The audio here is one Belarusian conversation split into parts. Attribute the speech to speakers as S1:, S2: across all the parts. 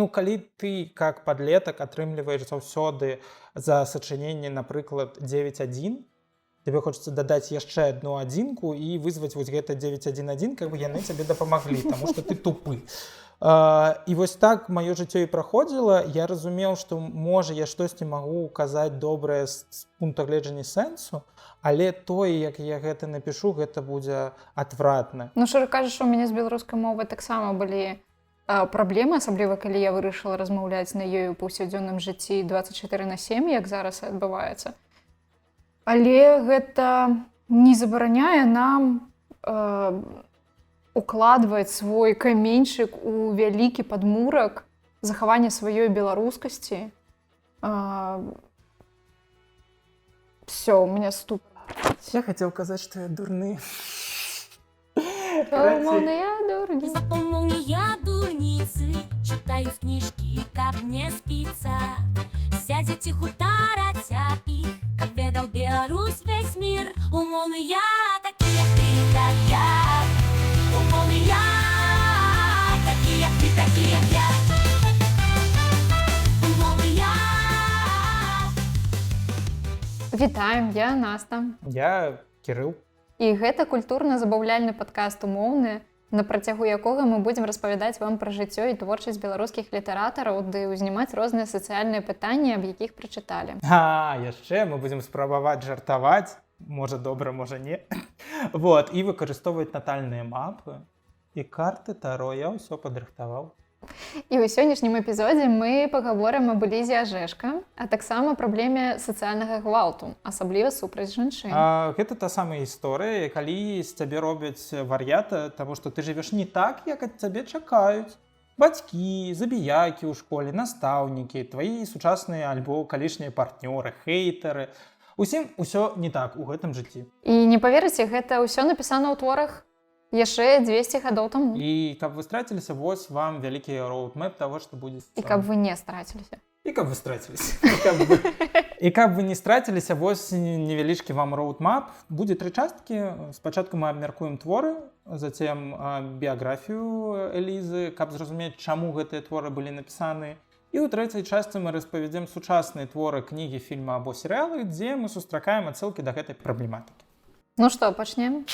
S1: калі ты как подлетак атрымліваеш заўсёды за сачыненне, напрыклад, 9.1, тебе хочется дадаць яшчэ одну адзінку і вызваць вось гэта 9.1.1, как бы яны цябе дапамаглі, таму што ты тупы. І вось так маё жыццё і праходзіла. Я разумеў, што можа я штосьці магу казаць добрае з пункта гледжання сэнсу, але тое, як я гэта напішу, гэта будзе адвратна.
S2: Ну, шчыра кажучы, у мяне з беларускай мовай таксама былі праблемы, асабліва калі я вырашыла размаўляць на ёй у паўсядзённым жыцці 24/7, як зараз адбываецца. Але гэта не забараняе нам укладваць свой каменьчык у вялікі падмурак захавання сваёй беларускасці. Всё, у меня ступ.
S1: Я хацеў казаць, што я дурны.
S2: Умоўныя дурні.
S3: Умоўныя дурніцы, читаю кніжкі, каб не спіцца. Сядзеце хутараць аб іх, каб ведаў Беларусь весь мир. Умоўныя такія ты, так я. Умоўныя такія ты, такія я. Умоўныя.
S2: Вітаем, я Наста.
S1: Я Кірыл.
S2: І гэта культурна-забаўляльны падкаст «Умоўны», на працягу якога мы будзем распавядаць вам пра жыццё і творчасць беларускіх літаратараў ды ўзнімаць розныя сацыяльныя пытанні, аб якіх прачыталі.
S1: Яшчэ мы будзем спрабаваць жартаваць, можа добра, можа не. Вот, і выкарыстоўваць натальныя мапы і карты Таро. Я ўсё падрыхтаваў.
S2: І ў сённяшнім эпізодзе мы пагаворым аб Элізе Ажэшка, а таксама праблеме сацыяльнага гвалту, асабліва супраць жанчын.
S1: Гэта та самая гісторыя, калі з цябе робяць вар'ята, таму што ты жывеш не так, як ад цябе чакаюць. Бацькі, забіякі ў школе, настаўнікі, тваі сучасныя альбо калішнія партнёры, хейтары. Усім усё не так у гэтым жыцці.
S2: І не паверыце, гэта ўсё напісана ў творах яшчэ 200 гадоў таму.
S1: І каб вы страціліся, вось вам вялікі роудмэп таго, што будзе.
S2: І каб вы не страціліся.
S1: І каб вы страціліся. І каб вы не страціліся, вось невялічкі вам роудмап. Будзе 3 часткі. Спачатку мы абмяркуем творы, затем біяграфію Элізы, каб зразумець, чаму гэтыя творы былі напісаны. І ў 3-й частцы мы распавядзем сучасныя творы, кнігі, фільмы або серыялы, дзе мы сустракаем адсылкі да гэтай праблематыкі.
S2: Ну што, пачнем?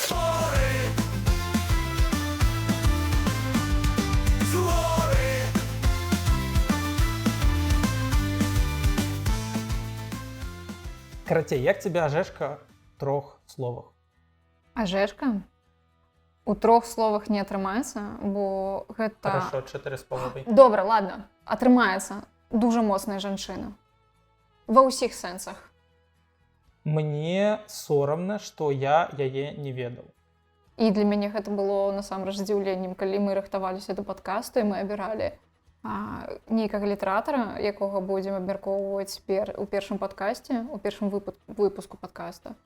S1: Карацей, як тебе Ажэшка в 3 словах?
S2: Ажэшка? У 3 словах не атрымаецца, бо гэта...
S1: Хорошо, 4,5.
S2: Добра, ладно, атрымаецца. Дужа моцная жанчына. Ва ўсіх сэнсах.
S1: Мне сорамна, што я яе не ведаў.
S2: І для мяне гэта было насамрэч здзіўленнем, калі мы рыхтаваліся да падкасту, і мы абіралі нейкага літаратара, якога будзем абмяркоўваць у першым падкасце, у першым выпуску падкаста.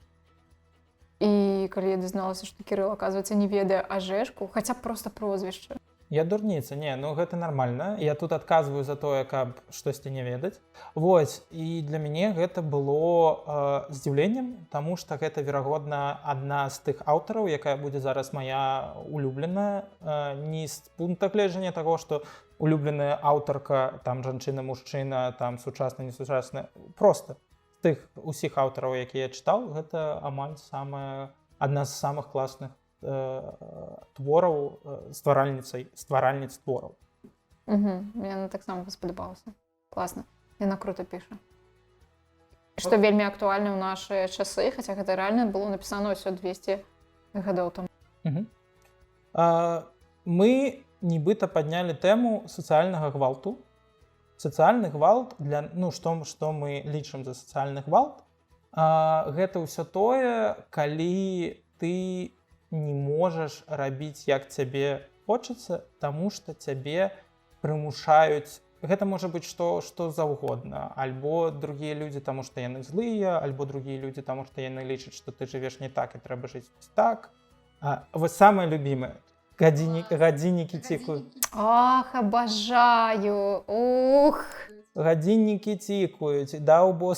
S2: І калі я дазналася, што Кірыл, аказваецца, не ведае Ажэшку, хаця б проста прозвішча.
S1: Я дурніца, не, гэта нармальна. Я тут адказваю за тое, каб штосьці не ведаць. Вось, і для мяне гэта было здзіўленнем, таму што гэта, верагодна, адна з тых аўтараў, якая будзе зараз мая улюбленая, не з пункта гледжання таго, што улюбленая аўтарка, там жанчына-мужчына, там сучасна, несучасна. Просто з тых усіх аўтараў, якія я чытаў, гэта амаль адна з самых класных твораў, стваральніц твораў.
S2: Мне она таксама спадабалася. Класна. Яна круто піша. Што вельмі актуальна ў нашы часы, хаця гэта рэальна было напісана ўсё 200 гадоў таму.
S1: Мы нібыта паднялі тэму сацыяльнага гвалту. Сацыяльны гвалт, што мы лічым за сацыяльны гвалт, гэта ўсё тое, калі ты не можаш рабіць, як цябе хочацца, таму што цябе прымушаюць. Гэта можа быць што заўгодна. Альбо другія людзі, таму што яны злыя, альбо другія людзі, таму што яны лічаць, што ты жывеш не так і трэба жыць так. Вось самае любімае. Гадзіннікі цікаюць.
S2: Ах, абажаю! Ух!
S1: Гадзіннікі цікаюць, даў Бог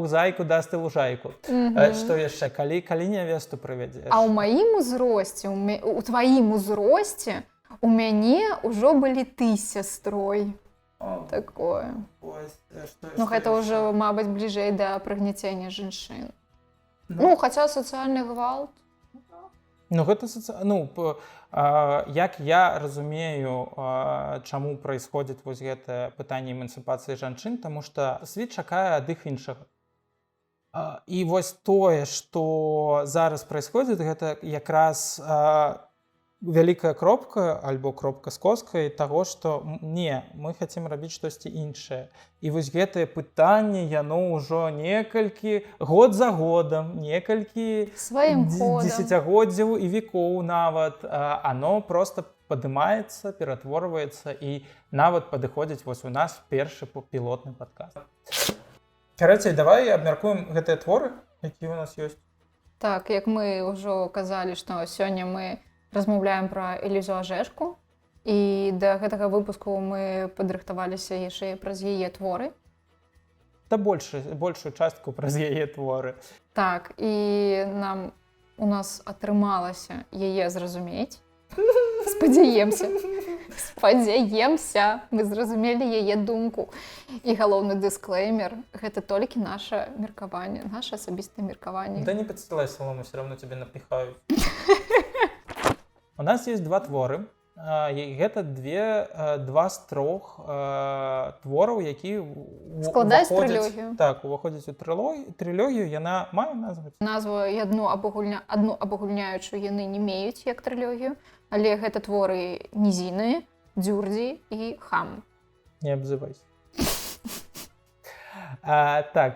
S1: зайку, дасць лужайку. Што яшчэ, калі нявесту прывядзеш?
S2: А ў маім узросце, у тваім узросце У мяне ўжо былі ты з сястрой. Такое. Ну, гэта ўжо, мабыць, бліжэй да прыгняцення жанчын. Ну, хаця сацыяльны гвалт.
S1: Ну, гэта як я разумею, чаму праисходзіць вось гэтае пытанне эмансіпацыі жанчын, таму што свет чакае ад іх іншага. І вось тое, што зараз праисходзіць, гэта якраз вялікая кропка альбо кропка з коскай таго, што не, мы хацім рабіць штосьці іншае. І вось гэтае пытанне, яно ўжо некалькі год за годам, некалькі дзесяцігоддзяў і векоў нават, оно просто падымаецца, ператворваецца і нават падыходзіць вось у нас першы пілотны падкаст. Карацей, давай абмяркуем гэтыя творы, якія ў нас ёсць.
S2: Так, як мы ўжо казалі, што сёння мы размаўляем пра Элізу Ажэшку, і да гэтага выпуску мы падрыхтаваліся яшчэ праз яе творы.
S1: Да большую частку праз яе творы.
S2: Так, і у нас атрымалася яе зразумець. Спадзяемся. Мы зразумелі яе думку. І галоўны дысклеймер, гэта толькі наша меркаванне, наша асабістае меркаванне.
S1: Да не падстилай солому, все равно тебе напихают. У нас есть два творы. Гэта два з трох твораў, які
S2: складаюць трылогію.
S1: Так, уваходзяць у трылогію, яна мае назву.
S2: Назву адну абагульняючую яны не меюць як трылогію, але гэта творы нізіны, дзюрдзі і хам.
S1: Не абзывайся. Так,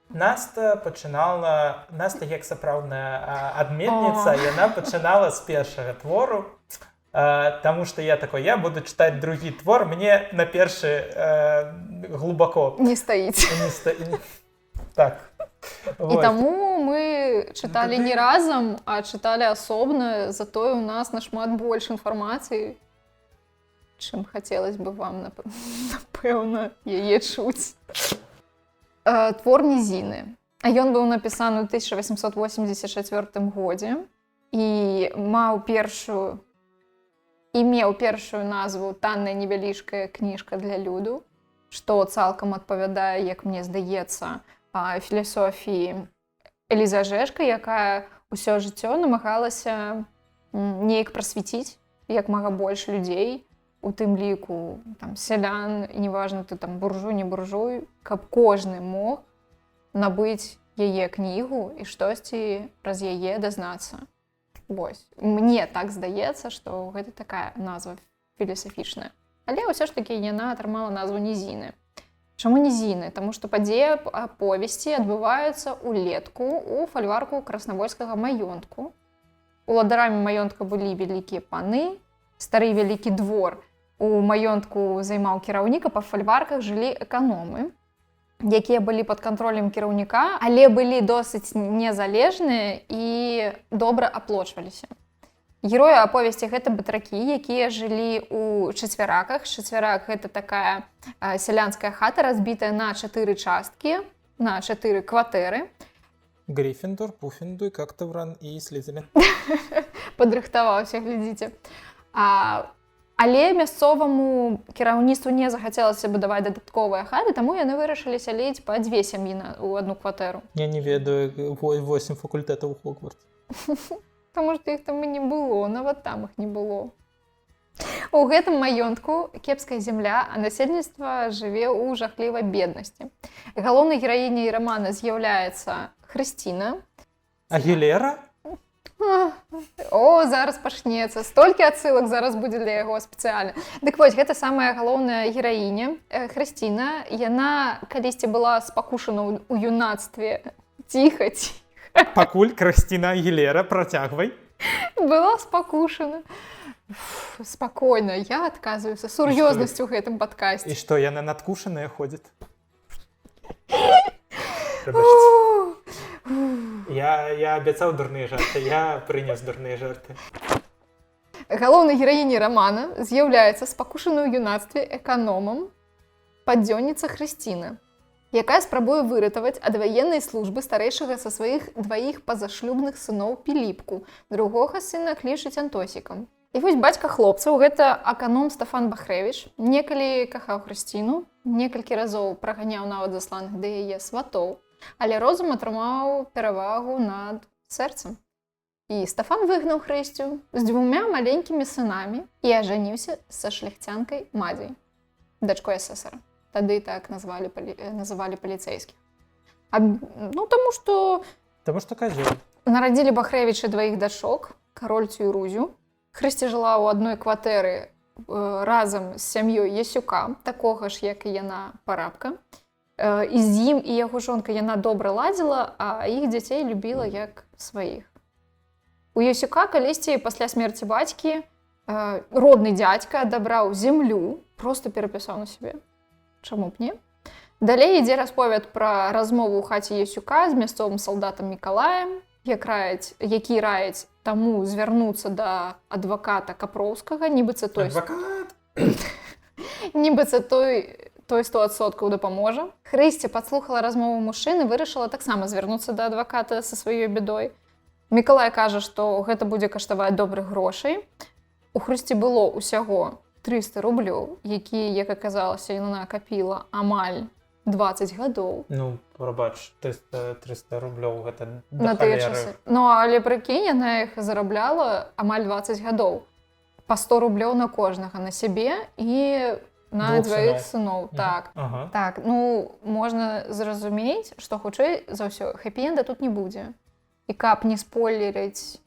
S1: Наста як сапраўдная адметніца, яна пачынала з першага твору, таму што я буду чытаць другі твор, мне на першы глубоко
S2: не стаіць.
S1: Так.
S2: І таму мы чыталі не разам, а чыталі асобна, затое у нас нашмат больш інфармацыі, чым хацелось бы вам, напэўна, яе чуць. Твор нізіны. Ён быў напісаны ў 1884 годзе і меў першую назву «Танная невялічкая кніжка для люду», што цалкам адпавядае, як мне здаецца, філасофіі Элізы Ажэшка, якая ўсё жыццё намагалася неяк прасвяціць як мага больш людзей, у тым ліку сялян, і неважна, ты буржуй, не буржуй, каб кожны мог набыць яе кнігу і штосьці праз яе дазнацца. Вось. Мне так здаецца, што гэта такая назва філасафічная. Але ўсё ж такі яна атрымала назву нізіны. Чаму нізіны? Таму што падзеі аповесці адбываюцца ўлетку ў фальварку краснавольскага маёнтку. Уладарамі маёнтка былі вялікія паны, стары вялікі двор. У маёнтку займаў кіраўнік, а па фальварках жылі эканомы, якія былі пад кантролем кіраўніка, але былі досыць незалежныя і добра аплочваліся. Героі аповесці гэта батракі, якія жылі ў чацвяраках. Чацвярак гэта такая сялянская хата, разбітая на 4 часткі, на 4 кватэры.
S1: Гриффиндор, Пуффендуй, Кактавран і Слізерін.
S2: Падрыхтаваўся, глядзіце. Але мясцоваму кіраўніцтву не захацелася будаваць дадатковыя хаты, таму яны вырашылі сяліць па 2 сям'і ў одну кватэру.
S1: Я не ведаю 8 факультэтаў у Хогвартсе.
S2: Таму што іх там і не было, нават там іх не было. У гэтым маёнтку кепская зямля, а насельніцтва жыве ў жахлівай беднасці. Галоўнай гераіняй рамана з'яўляецца Хрысціна.
S1: Агілера?
S2: О, зараз пачнецца. Столькі адсылак зараз будзе для яго спецыяльна. Дык вось, гэта самая галоўная гераіня, Хрысціна. Яна калісьці была спакушана ў юнацтве. Ціха.
S1: Пакуль Хрысціна Агілера, працягвай.
S2: Была спакушана. Спакойна, я адказваю са сур'ёзнасцю ў гэтым падкасці.
S1: І што, яна надкушаная ходзіць? Я абяцаў дурныя жарты, я прынес дурныя жарты.
S2: Галоўнай гераіняй рамана з'яўляецца спакушаная ў юнацтве эканомам падзённіца Хрысціна, якая спрабуе выратаваць ад ваеннай службы старэйшага са сваіх 2 пазашлюбных сыноў Піліпку. Другога сына клічуць Антосікам. І вось бацька хлопцаў, гэта аканом Стафан Бахрэвіч, некалі кахаў Хрысціну, некалькі разоў праганяў нават засланых да яе сватоў, але розум атрымаў перавагу над сэрцам. І Стафан выгнаў Хрысцю з 2 маленькімі сынамі і ажаніўся са шляхцянкай Мадзяй, дачкой асэсара. Тады так называлі паліцэйскіх. Таму што
S1: казёл.
S2: Нарадзілі Бахрэвічы 2 дачок, карольцю і Рузю. Хрысця жыла ў адной кватэры разам з сям'ёй Ясюка, такога ж, як і яна, парабка. І з ім і яго жонка яна добра ладзіла, а іх дзяцей любіла як сваіх. У Ясюка калісьці пасля смерці бацькі родны дзядзька адабраў зямлю, просто перапісаў на сябе. Чаму б не? Далей ідзе расповед пра размову ў хаце Ясюка з мясцовым салдатам Мікалаем, які раяць таму звярнуцца да адваката Капроўскага, нібыцца той 100% дапаможа. Хрысця падслухала размову мужчыны, вырашыла таксама звярнуцца да адваката са сваёй бядой. Мікалай кажа, што гэта будзе каштаваць добрых грошай. У Хрысці было ўсяго 300 рублёў, які, як аказалася, яна накапіла амаль 20 гадоў.
S1: Прабач, 300 рублёў, гэта
S2: на тыя часы. Але прыкінь, яна іх зарабляла амаль 20 гадоў. Па 100 рублёў на кожнага, на сябе і на 2 сыноў. Так, можна зразумець, што хутчэй за ўсё хэпі-энда тут не будзе. І каб не спойлерыць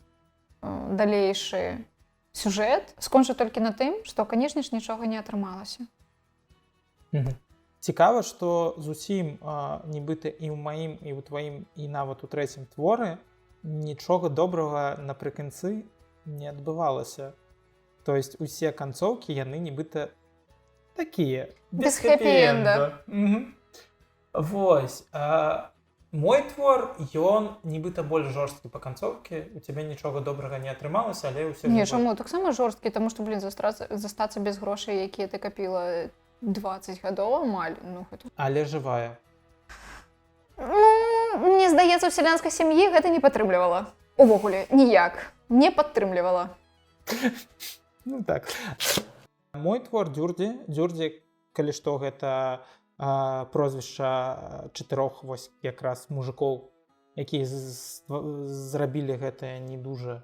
S2: далейшы сюжэт, скончу толькі на тым, што, канешне ж, нічога не атрымалася.
S1: Цікава, што зусім нібыта і ў маім, і ў тваім, і нават у 3-м творы нічога добрага напрыканцы не адбывалася. То есть усе канцоўкі яны нібыта такія, без хэпі-энда. Вось. Мой твор, ён нібыта больш жорсткі па канцоўкі, у цябе нічога добрага не атрымалася, але ўсе...
S2: Не, чаму? Таксама жорсткі, таму што, застацца без грошай, якія ты капіла 20 гадоў амаль.
S1: Але жывая.
S2: Мне здаецца, у сялянскай сям'і гэта не падтрымлівала. Увогуле, ніяк. Не падтрымлівала.
S1: Так. Мой твор Дзюрдзі. Дзюрдзі, калі што, гэта прозвішча 4 вось якраз мужикоў, якія зрабілі гэтае не дужа,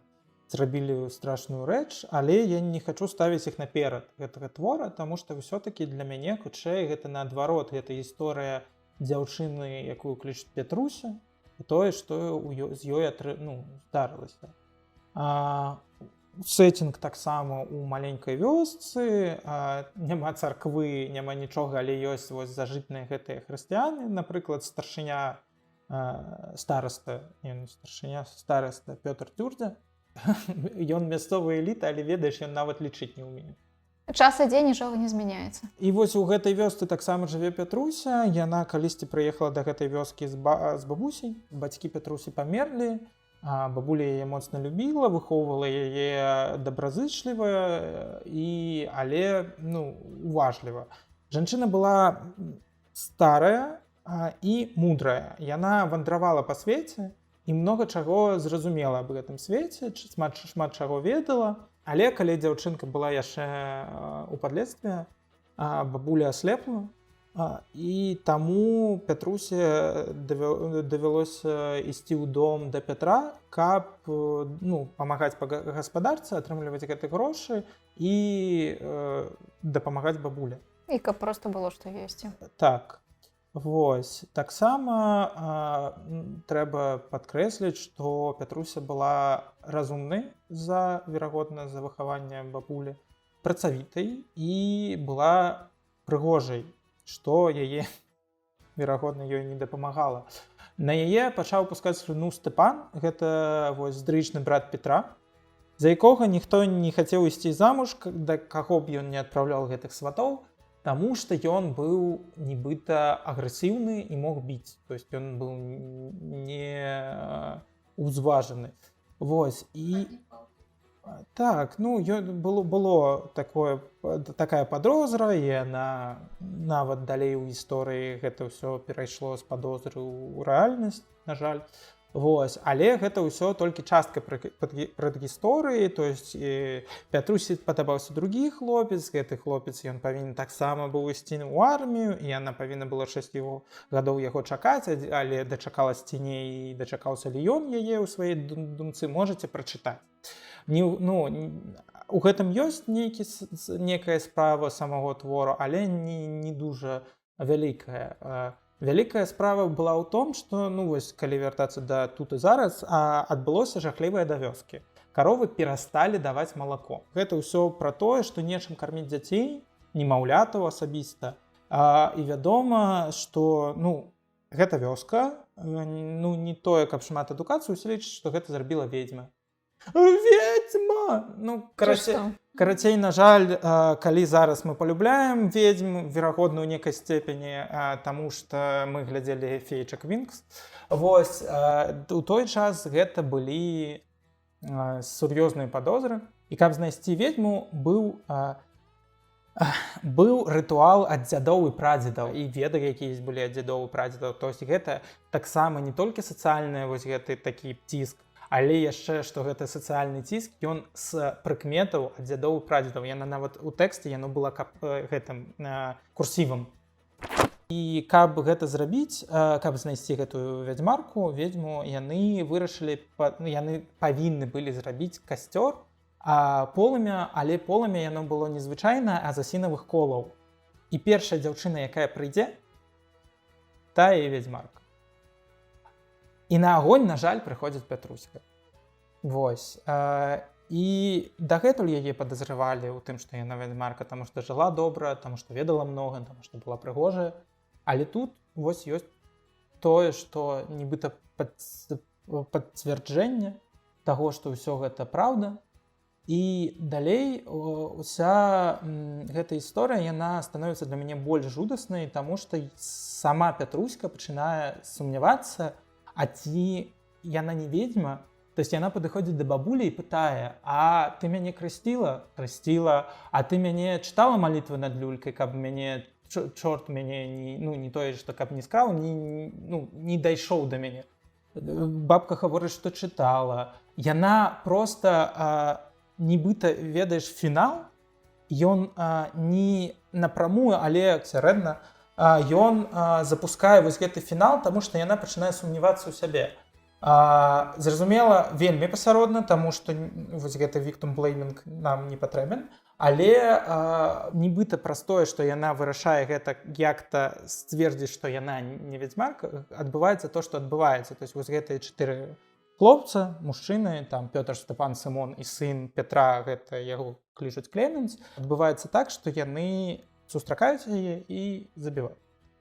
S1: зрабілі страшную рэч, але я не хачу ставіць іх наперад гэтага твора, таму што ўсё-такі для мяне хутчэй гэта наадварот, гэта гісторыя дзяўчыны, якую клічуць Петруся, і тое, што з ёй здарылася. Сеттинг таксама у маленькай вёсцы, няма царквы, няма нічога, але ёсць вось зажытныя гэтыя хрысціяны, напрыклад, старшыня стараста Пётр Дзюрдзя. Ён мясцовы эліта, але ведаеш, ён нават лічыць не ўмее.
S2: Час ідзе, нічога не змяняецца.
S1: І вось у гэтай вёсцы таксама жыве Пятруся. Яна калісьці прыехала да гэтай вёскі з бабусей. Бацькі Пятрусі памерлі. Бабуля яе моцна любіла, выхоўвала яе добразычліва, але уважліва. Жанчына была старая і мудрая. Яна вандравала па свеце і многа чаго зразумела аб гэтым свеце, шмат чаго ведала. Але калі дзяўчынка была яшчэ ў падлецтве, бабуля аслепла, і таму Пятрусе давялося ісці ў дом да Пятра, каб памагаць па гаспадарцы, атрымліваць гэты грошы і дапамагаць бабуле.
S2: І каб проста было што есці.
S1: Так. Вось. Таксама трэба падкрэсліць, што Пятруся была разумнай верагодна, за выхаванне бабулі, працавітай і была прыгожай, што яе, верагодна, ёй не дапамагала. На яе пачаў пускаць слюну Степан, гэта здрычны брат Петра, за якога ніхто не хацеў ісці замуж, да каго б ён не адпраўляў гэтых сватоў, таму што ён быў нібыта агрэсіўны і мог біць. То есть ён быў не узважаны. Вось. І так, было такая падозра, і яна нават далей у гісторыі гэта ўсё перайшло з падозры ў рэальнасць, на жаль. Вось, але гэта ўсё толькі частка прадгісторыі, то есть Пятрусі падабаўся другі хлопец, гэты хлопец ён павінен таксама быў ісці ў армію, і яна павінна была 6 гадоў яго чакаць, але дачакалася не, і дачакаўся ли ён яе ў сваёй думцы, можаце прачытаць. У гэтым ёсць некая справа самого твору, але не дуже вялікая. Вялікая справа была ў том, што, калі вяртацца да тут і зараз, адбылося жахлівае да вёскі. Каровы перасталі даваць малако. Гэта ўсё пра тое, што нечым карміць дзяцей, немаўлятаў асабіста. І вядома, што, гэта вёска, не тое, каб шмат адукацыі, усе лічаць, што гэта зрабіла ведзьма. Ведьма! Карацей, на жаль, калі зараз мы полюбляем ведьм, верагодна, ў некай степені, таму што мы глядзелі «Феечак Вінкс». Вось, у той час гэта былі сур'ёзныя падозры. І каб знайсці ведьму, быў рытуал ад дзядоў і прадзедаў. І веды, якія былі ад дзядоў і прадзедаў. То есть гэта таксама не толькі сацыяльны вось гэты такі ціск, але яшчэ, што гэта сацыяльны ціск, ён з прыкметаў ад дзядоў і прадзедаў. Яна нават у тэксце яно была гэтым курсівам. І каб гэта зрабіць, каб знайсці гэтую ведьму, яны вырашылі, яны павінны былі зрабіць касцёр, полымя, але полымя яно было незвычайнае, а з асінавых колаў. І першая дзяўчына, якая прыйдзе, тая і ведьмарка. І на агонь, на жаль, прыходзіць Пятруська. Вось. І дагэтуль яе падазравалі ў тым, што яна ведьмарка, таму што жыла добра, таму што ведала многа, таму што была прыгожая. Але тут вось ёсць тое, што нібыта пацвярджэнне таго, што ўсё гэта праўда. І далей уся гэта гісторыя, яна становіцца для мяне больш жудаснай, таму што сама Пятруська пачынае сумнявацца, а ці яна не ведьма, то есть яна падыходзіць да бабулі і пытае: а ты мяне крысціла? Крысціла. А ты мяне чытала малітвы над люлькай, каб мяне чорт мяне не тое, што каб не скраў, не дайшоў да мяне. Бабка гаворыць, што чытала. Яна проста нібыта, ведаеш, фінал, ён не напрамую, але сярэдна, ён запускае вось гэты фінал, таму што яна пачынае сумнявацца ў сябе. Зразумела, вельмі пасяродна, таму што вось гэты victim blaming нам не патрэбен, але нібыта праз тое, што яна вырашае гэта як-то сцвердзіць, што яна не ведьмарка, адбываецца то, што адбываецца. То есть вось гэтыя 4 хлопца, мужчыны, там Пётр, Степан, Сымон і сын Петра, гэта яго клічуць Клеменс, адбываецца так, што яны сустракаюць яе і забіваюць.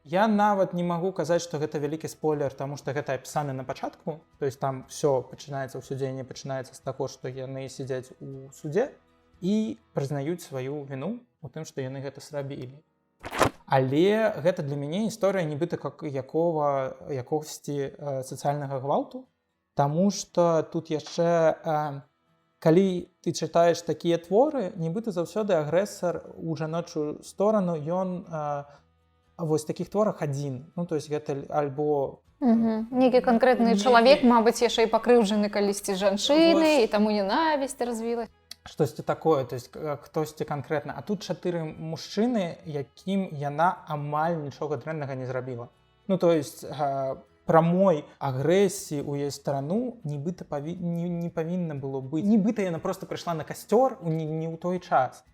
S1: Я нават не магу казаць, што гэта вялікі спойлер, таму што гэта апісана на пачатку. То есть там ўсё дзеянне пачынаецца з таго, што яны сядзяць у судзе і прызнаюць сваю віну у тым, што яны гэта зрабілі. Але гэта для мяне гісторыя нібыта якогосьці сацыяльнага гвалту, таму што тут яшчэ, калі ты чытаеш такія творы, нібыта заўсёды агрэсар у жаночую сторону, ён вось такіх творах адзін. То есть гэта альбо...
S2: Нейкі канкрэтны чалавек, мабыць, яшчэ і пакрыўджаны калісьці жанчыны, і таму ненавісць развілася.
S1: Штосьці такое, то есть хтосьці канкрэтна. А тут 4 мужчыны, якім яна амаль нічога дрэннага не зрабіла. То есть прамой агрэсіі ў яе старану нібыта не павінна было быць. Нібыта яна проста прыйшла на касцёр не ў той час.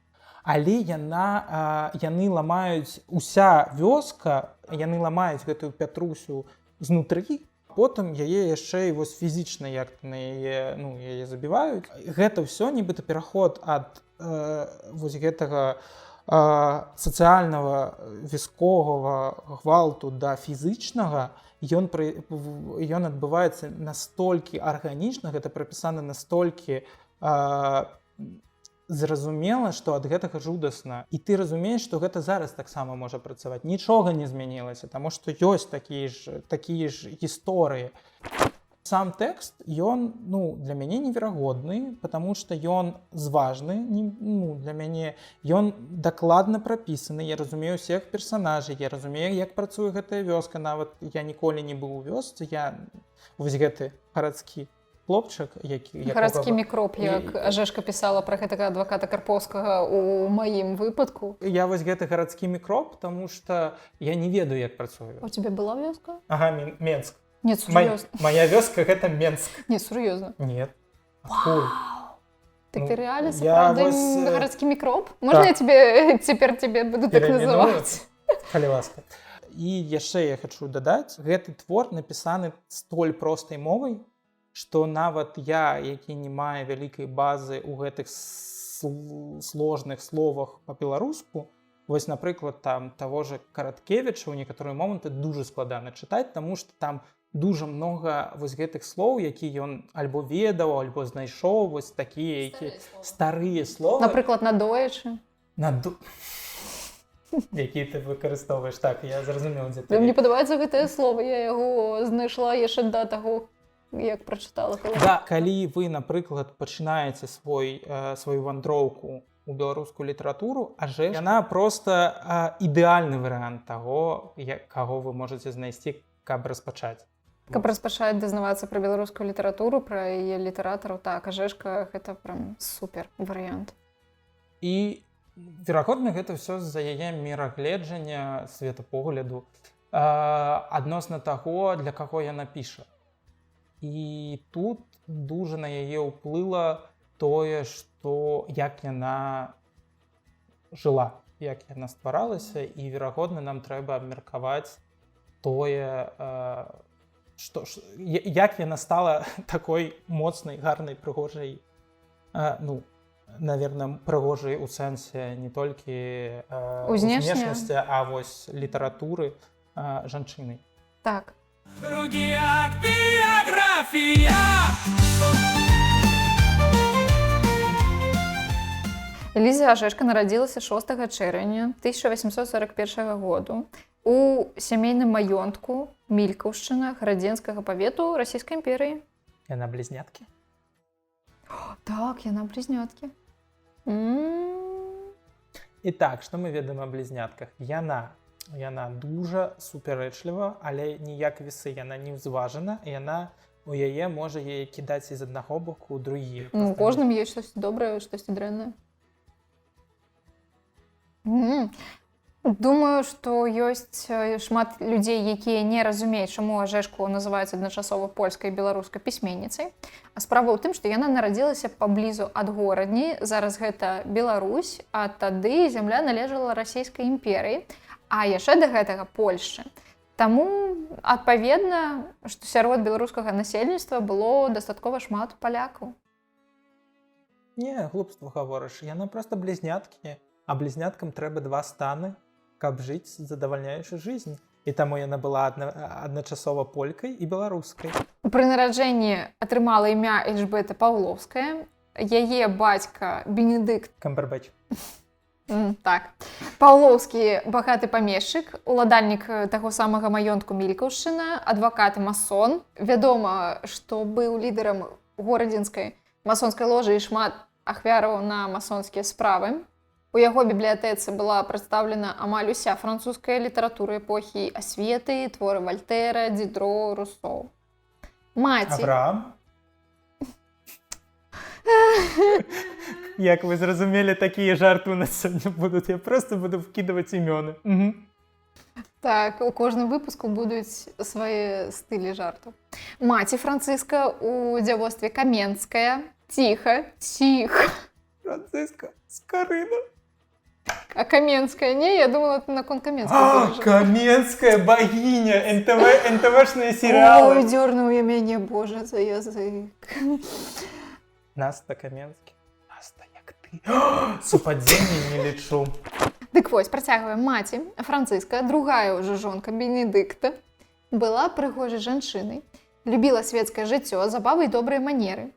S1: Але яны ламаюць, уся вёска, яны ламаюць гэтую Пятрусю знутры, потым яе яшчэ і вось фізічна як на яе забіваюць. Гэта ўсё нібыта пераход ад вось гэтага сацыяльнага вясковага гвалту да фізічнага, ён адбываецца настолькі арганічна, гэта прапісана настолькі зразумела, што ад гэтага жудасна. І ты разумееш, што гэта зараз таксама можа працаваць. Нічога не змянілася, таму што ёсць такія ж гісторыі. Сам тэкст, ён, для мяне неверагодны, потому што ён зважны, для мяне ён дакладна прапісаны, я разумею ўсіх персанажаў, я разумею, як працуе гэтая вёска, нават я ніколі не быў у вёсцы, я Вось гэты гарадскі хлопчык,
S2: Гарадскі мікроб, як Ажэшка пісала пра гэтага адваката Карпоўскага у маім выпадку.
S1: Я вось гэты гарадскі мікроб, таму што я не ведаю, як працую.
S2: У цябе была вёска?
S1: Ага, Менск.
S2: Не, сур'ёзна.
S1: Моя вёска гэта Менск.
S2: Не, сур'ёзна.
S1: Нет.
S2: Так ты реально
S1: я
S2: сапраўдны гарадскі мікроб? Можна я цяпер буду так называць?
S1: Калі ласка. І яшчэ я хочу дадаць, гэты твор напісаны столь простай мовай, што нават я, які не мае вялікай базы ў гэтых сложных словах па-беларуску, вось, напрыклад, там таго же Караткевіча ў некаторыя моманты дуже складана чытаць, таму што там дуже многа вось гэтых слоў, які ён альбо ведаў, альбо знайшоў, вось такія, які старыя словы.
S2: Напрыклад, надоечы.
S1: Які ты выкарыстоўваеш. Так, я зразумеў, дзе ты.
S2: Мне падабаецца гэтае слово, я яго знайшла яшчэ да таго, як прачытала.
S1: Да, калі вы, напрыклад, пачынаеце сваю вандроўку у беларускую літаратуру, яна проста ідэальны варыянт таго, каго вы можаце знайсці, каб распачаць.
S2: Каб распачаць дазнавацца пра беларускую літаратуру, пра яе літаратараў, так, Ажэшка гэта прям супер варыянт.
S1: І верагодна, гэта ўсё з-за яе мірагледжання, светапогляду, адносна таго, для каго яна піша. І тут дуже на яе ўплыла тое, што як яна жыла, як яна стваралася, і верагодна, нам трэба абмеркаваць тое, як яна стала такой моцнай, гарнай, прыгожай, наверное, прыгожай у сэнсе не толькі знешнасці, а вось літаратуры жанчыны.
S2: Так. Эліза Ажэшка нарадзілася 6 чэрвеня 1841 году у сямейным маёнтку Мількаўшчына Гарадзенскага павету Расійскай імперыі.
S1: Яна блізняткі?
S2: Так, яна блізняткі.
S1: І так, што мы ведаем аб блізнятках? Яна дуже супярэчліва, але ніяк весы яна не ўзважана, і яна у яе можа яе кідаць з аднаго боку ў другі.
S2: У кожным ёсць штосьці добрае, штосьці дрэннае. Думаю, што ёсць шмат людзей, якія не разумеюць, чаму Ажэшку называюць адначасова польскай і беларускай пісьменніцай. А справа ў тым, што яна нарадзілася паблізу ад горадні, зараз гэта Беларусь, а тады зямля належала Расійскай імперыі, а яшчэ да гэтага Польшчы. Таму, адпаведна, што сярод беларускага насельніцтва было дастаткова шмат палякаў.
S1: Не, глупства гаворыш, яна проста блізняткі, а блізняткам трэба 2 станы, каб жыць задавальняючай жизнь. І таму яна была адначасова полькай і беларускай.
S2: Пры нараджэнні атрымала імя Эльжбета Паўлоўская, яе бацька Бенедыкт
S1: Камбербэч.
S2: Так. Паўлоўскі багаты памешчык, уладальнік таго самага маёнтку Мількаўшчына, адвакат і масон. Вядома, што быў лідарам горадзенскай масонскай ложы і шмат ахвяраў на масонскія справы. У яго бібліятэцы была прадстаўлена амаль уся французская літаратура эпохі асветы, творы Вальтэра, Дідро, Руссо. Маці.
S1: Авраам? Як вы зразумелі, такія жарты у нас сёння будуць. Я проста буду вкідаваць імёны.
S2: Так, у кожным выпуску будуць свае стылі жартаў. Маці Францыска у дзявоцтве Каменская. Ціха.
S1: Францыска Скарына.
S2: А Каменская? Не, я думала, ты наконт Каменская.
S1: Каменская богиня, НТВшные сериалы.
S2: Ой, дёрнуў я мяне, боже, за язык.
S1: Наста Каменскі. Наста, як ты. Супадзенне не лічу.
S2: Дык вось, працягваем. Маці Францыска, другая ўжо жонка Бенедыкта, была прыгожай жанчынай, любіла светскае жыццё, забавы і добрыя манеры.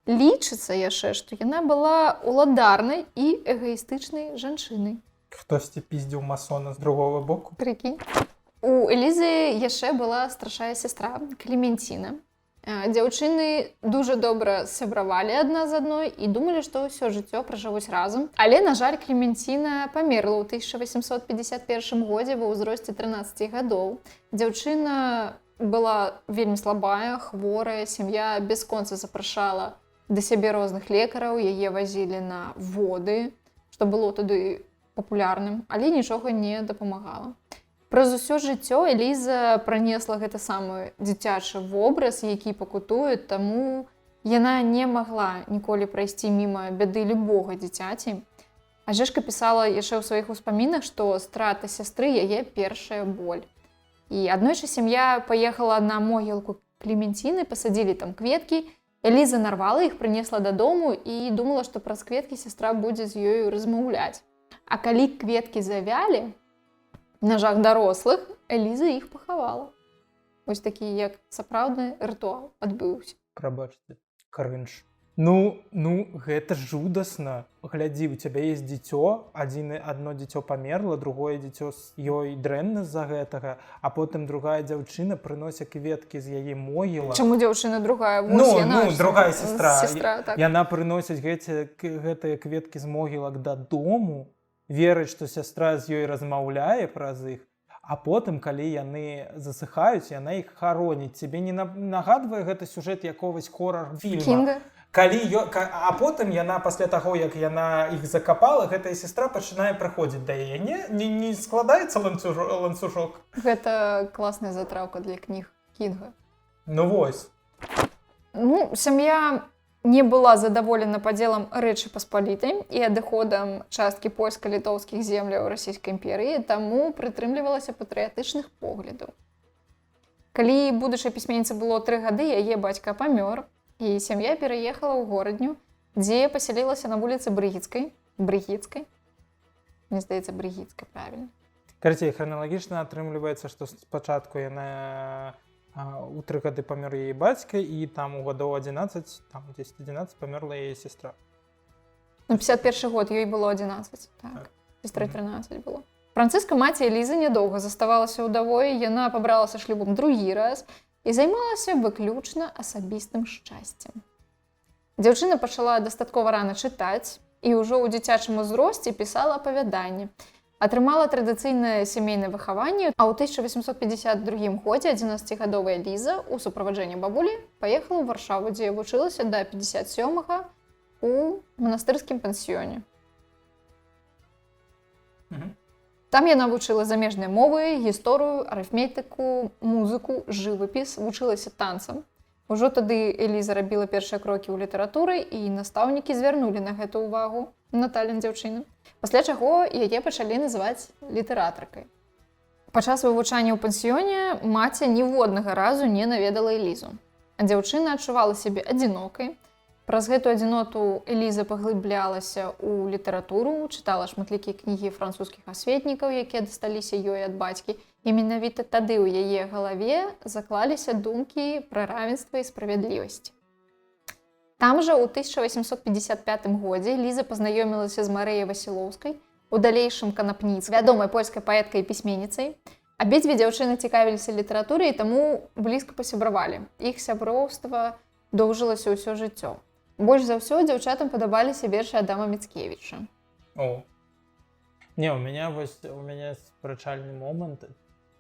S2: Лічыцца яшчэ, што яна была уладарнай і эгаістычнай жанчынай.
S1: Хтосьці піздзіў масона з другого боку.
S2: Прыкінь. У Элізы яшчэ была старшая сястра Клементіна. Дзяўчыны дуже добра сябравалі адна з адной і думалі, што ўсё жыццё пражывуць разам. Але, на жаль, Клементіна памерла ў 1851 годзе ва ўзросце 13 гадоў. Дзяўчына была вельмі слабая, хворая, сям'я бясконца запрашала да сябе розных лекараў, яе вазілі на воды, што было тады папулярным, але нічога не дапамагала. Праз усё жыццё Эліза пранесла гэты самы дзіцячы вобраз, які пакутуе, таму яна не магла ніколі прайсці міма бяды любога дзіцяці. А Жэшка пісала яшчэ ў сваіх успамінах, што страта сястры яе першая боль. І аднойчы сям'я паехала на могілку Клементіны, пасадзілі там кветкі, Эліза нарвала іх, прынесла дадому і думала, што праз кветкі сястра будзе з ёю размаўляць. А калі кветкі завялі, на жах дарослых, Эліза іх пахавала. Вось такі, як сапраўдны рытуал адбыўся.
S1: Прабачце, крынж. Ну, гэта жудасна. Глядзі, у цябе есть дзіцё, адно дзіцё памерла, другое дзіцё з ёй дрэнна з-за гэтага, а потым другая дзяўчына прыносіць кветкі з яе могілак.
S2: Чаму дзяўчына другая?
S1: Другая сестра.
S2: Так.
S1: Яна прыносіць гэтыя кветкі з могілак дадому, верыць, што сястра з ёй размаўляе праз іх, а потым, калі яны засыхаюць, яна іх хароніць. Цябе не нагадвае гэта сюжэт якогось хорар-фільма?
S2: Кінга?
S1: А потым яна, пасля таго, як яна іх закапала, гэтая сестра пачынае прыходзіць да яе. Не складаецца ланцужок?
S2: Гэта класная затраўка для кніг Кінга.
S1: Ну вось.
S2: Сям'я не была задаволена падзелам Рэчы Паспалітай і адыходам часткі польска-літоўскіх земляў Расійскай імперыі, таму прытрымлівалася патрыятычных поглядаў. Калі будучай пісьменніцы было 3 гады, яе бацька памёр, і сям'я пераехала ў горадню, дзе пасялілася на вуліцы Брыгіцкай. Мне здаецца, Брыгіцкай, правільна.
S1: Карацей, храналагічна атрымліваецца, што спачатку яна у 3 гады памёр яе бацька, і там у гадоў 11, там 10-11 памёрла яе сестра.
S2: 51 год, ёй было 11, так. Сестры 13 было. Францыска, маці Элізы, нядоўга заставалася ўдавой, яна пабралася шлюбам другі раз і займалася выключна асабістым шчасцем. Дзяўчына пачала дастаткова рана чытаць і ўжо ў дзіцячым узросце пісала апавяданні. Атрымала традыцыйнае сямейнае выхаванне, а ў 1852 годзе 11-гадовая Ліза ў суправаджэнні бабулі паехала ў Варшаву, дзе вучылася да 57-га у манастырскім пансіёне. Там яна вучыла замежныя мовы, гісторыю, арыфметыку, музыку, жывапіс, вучылася танцам. Ужо тады Эліза рабіла першыя крокі ў літаратуры, і настаўнікі звярнулі на гэту ўвагу, на талент дзяўчыны. Пасля чаго яе пачалі называць літаратаркай. Падчас вывучання ў пансіёне маці ніводнага разу не наведала Элізу. Дзяўчына адчувала сябе адзінокай. Праз гэту адзіноту Эліза паглыблялася ў літаратуру, чытала шматлікія кнігі французскіх асветнікаў, якія дасталіся ёй ад бацькі. І менавіта тады ў яе галаве заклаліся думкі пра равенства і справядлівасць. Там жа ў 1855 годзе Ліза пазнаёмілася з Марыяй Васілоўскай, у далейшым Канапніцкай, вядомай польскай паэткай і пісьменніцай. Абедзве дзяўчыны цікавіліся літаратурай, і таму блізка пасябравалі. Іх сяброўства доўжылася ўсё жыццё. Больш за ўсё дзяўчатам падабаліся вершы Адама Міцкевіча.
S1: У мяне спрачальны момант,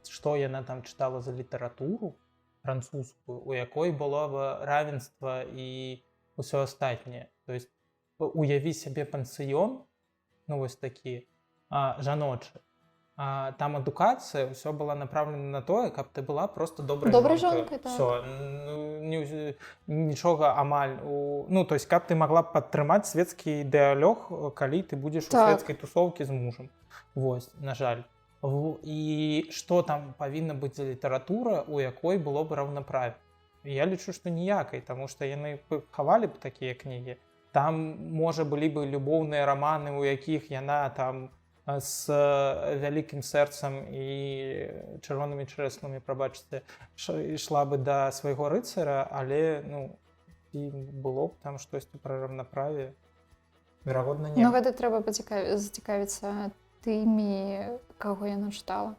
S1: што яна там чытала за літаратуру французскую, у якой было равенства і ўсё астатняе. То есть уяві сябе пансіён, вось такі жаночы. Там адукацыя ўсё была направлена на тое, каб ты была просто добрай жонкай. Нічога амаль. То есть каб ты магла падтрымаць свецкі дыялог, калі ты будзеш у свецкай тусоўкі з мужам. Вось, на жаль. І што там павінна быць за літаратура, у якой было б раўнаправе? Я лічу, што ніякай, таму што яны хавалі б такія кнігі. Там, можа, былі бы любоўныя раманы, у якіх яна там з вялікім сэрцам і чырвонымі чрэсламі, прабачце, ішла бы да свайго рыцара, але і было б там штосьці пра раўнаправе. Верагодна, не.
S2: Гэта трэба зацікавіцца тымі, каго яна чытала.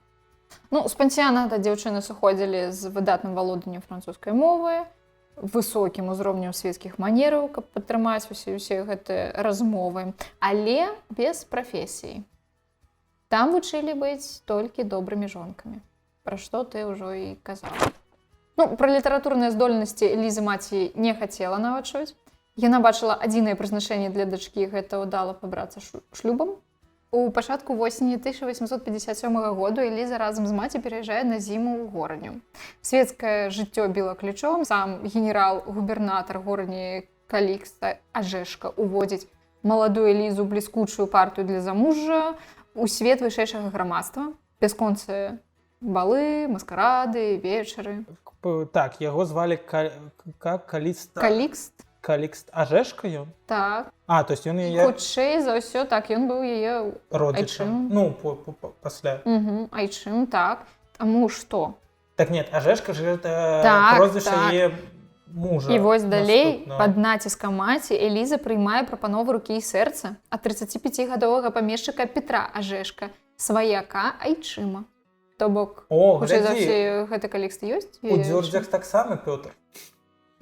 S2: З пансіяната дзяўчыны сыходзілі з выдатным валоданнем французскай мовы, высокім узроўнем свецкіх манераў, каб падтрымаць усе гэтыя размовы, але без прафесіі. Там вучылі быць толькі добрымі жонкамі, пра што ты ўжо і казала. Ну, пра літаратурныя здольнасці Элізы маці не хацела нават чуць. Яна бачыла адзінае прызначэнне для дачкі, гэта ўдала пабрацца шлюбам. У пачатку восені 1857 году Эліза разам з маці пераязджае на зіму ў горадню. Светскае жыццё біла ключом, сам генерал-губернатар горадні Калікста Ажэшка уводзіць маладую Элізу бліскучую партыю для замужжа у свет вышэйшага грамадства. Бясконцыя балы, маскарады, вечары.
S1: Так, яго звалі Калікст. Калікст Ажэшка ён?
S2: Так.
S1: То есть ён яе...
S2: Хутчэй за ўсё, так, ён быў яе
S1: родзічам. Ну, пасля.
S2: Айчым, так. Таму што?
S1: Так нет, Ажэшка ж гэта прозвішча яе мужа.
S2: І вось далей, пад націскам маці, Эліза прыймае прапанову рукі і сэрца ад 35-гадовага памешчыка Петра Ажэшка, сваяка айчыма. То бок, хутчэй за ўсё, гэта Калікст ёсць?
S1: У дзёрдзях таксама Пётр.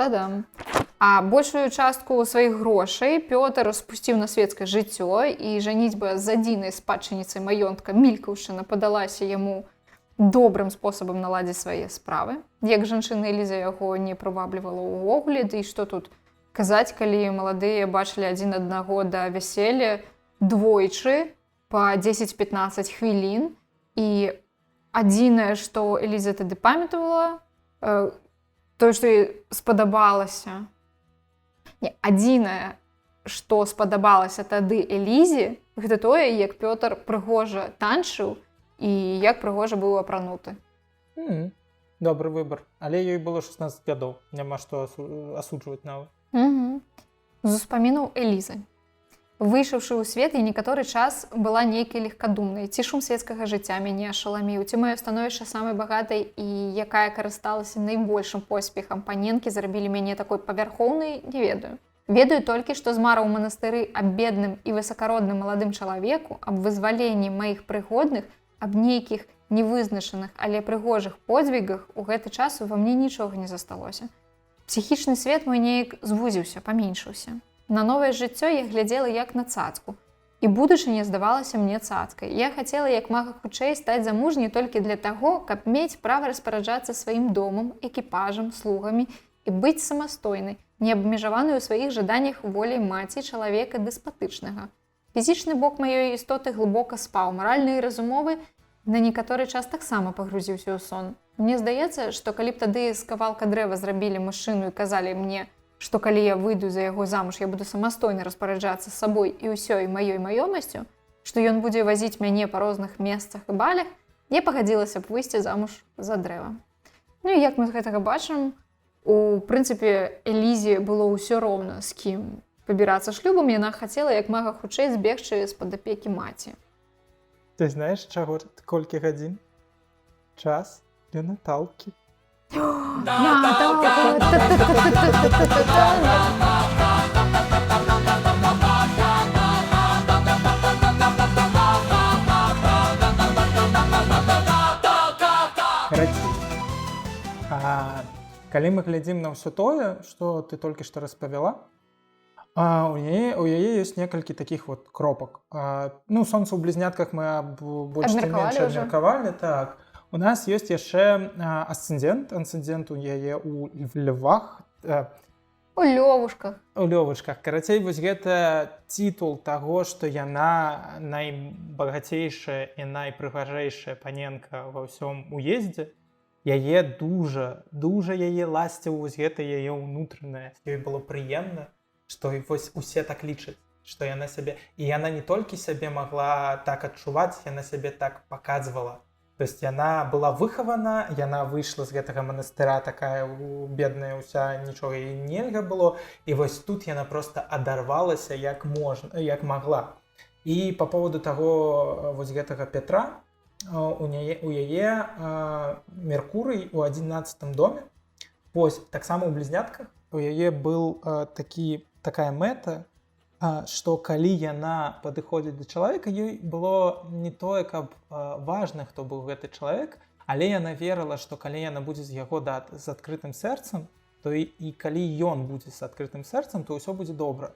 S2: Та-дам. А большую частку сваіх грошай Пётр спусціў на свецкае жыццё, і жаніцьба з адзінай спадчыніцай маёнтка Мількаўшчына падалася яму добрым спосабам наладзіць свае справы. Як жанчына Эліза яго не прываблівала ўвогуле, ды і што тут казаць, калі маладыя бачылі адзін аднаго да вяселля двойчы па 10-15 хвілін, і адзінае, што Эліза тады памятавала, тое, што ёй спадабалася. Не, адзінае, што спадабалася тады Элізе, гэта тое, як Пётр прыгожа танчыў і як прыгожа быў апрануты.
S1: Добры выбар. Але ёй было 16 гадоў. Няма што асуджваць нават.
S2: З успамінаў Элізы. Выйшаўшы ў свет, я некаторы час была нейкай легкадумнай. Ці шум светскага жыцця мяне ашаламіў, ці маё становішча самай багатай і якая карысталася найбольшым поспехам паненкі зрабілі мяне такой павярхоўнай, не ведаю. Ведаю толькі, што змараў у манастыры аб бедным і высакародным маладым чалавеку, аб вызваленні маіх прыгодных, аб нейкіх невызначаных, але прыгожых подзвігах у гэты час ува мне нічога не засталося. Псіхічны свет мой неяк звузіўся, паменшыўся. На новае жыццё я глядзела як на цацку. І будучыня здавалася мне цацкай. Я хацела як мага хутчэй стаць замужняй толькі для таго, каб мець права распараджацца сваім домам, экіпажам, слугамі і быць самастойнай, не абмежаванай у сваіх жаданнях воляй маці чалавека дэспатычнага. Фізічны бок маёй істоты глыбока спаў, маральны і разумовы на некаторы час таксама пагрузіўся ў сон. Мне здаецца, што калі б тады з кавалка дрэва зрабілі машыну і казалі мне, што калі я выйду за яго замуж, я буду самастойна распараджацца сабой і ўсёй маёй маёмасцю, што ён будзе вазіць мяне па розных месцах і балях, я пагадзілася б выйсці замуж за дрэва. Ну і як мы з гэтага бачым, у прынцыпе Элізе было ўсё роўна, з кім пабірацца шлюбам, яна хацела як мага хутчэй збегчы з-пад апекі маці.
S1: Ты знаеш, чаго колькі гадзін? Час для Наталкі. Калі мы глядзім на ўсё тое, што ты толькі што распавяла, у яе ёсць некалькі такіх вот кропак. Ну, сонца ў блізнятках мы больш ці менш абмеркавалі, так. У нас ёсць яшчэ асцэндэнт у яе ў львах.
S2: У лёвушках.
S1: У лёвушках. Карацей, вось гэта тытул таго, што яна найбагацейшая і найпрыгажэйшая паненка ва ўсём уездзе. Яе дужа яе ласціў вось гэта яе ўнутранае. Ёй было прыемна, што вось усе так лічаць, што яна сябе... І яна не толькі сябе магла так адчуваць, яна сябе так паказвала. То есть яна была выхавана, яна выйшла з гэтага манастыра такая бедная ўся, нічога їй нельга было, і вось тут яна просто адарвалася як магла. І по поводу таго вось гэтага Петра, у яе Меркурый у 11 доме, вось таксама ў блізнятках, у яе был такая мэта, што калі яна падыходзіць да чалавека, ёй было не тое, каб важна, хто быў гэты чалавек, але яна верыла, што калі яна будзе з яго з адкрытым сэрцам, то і калі ён будзе з адкрытым сэрцам, то ўсё будзе добра.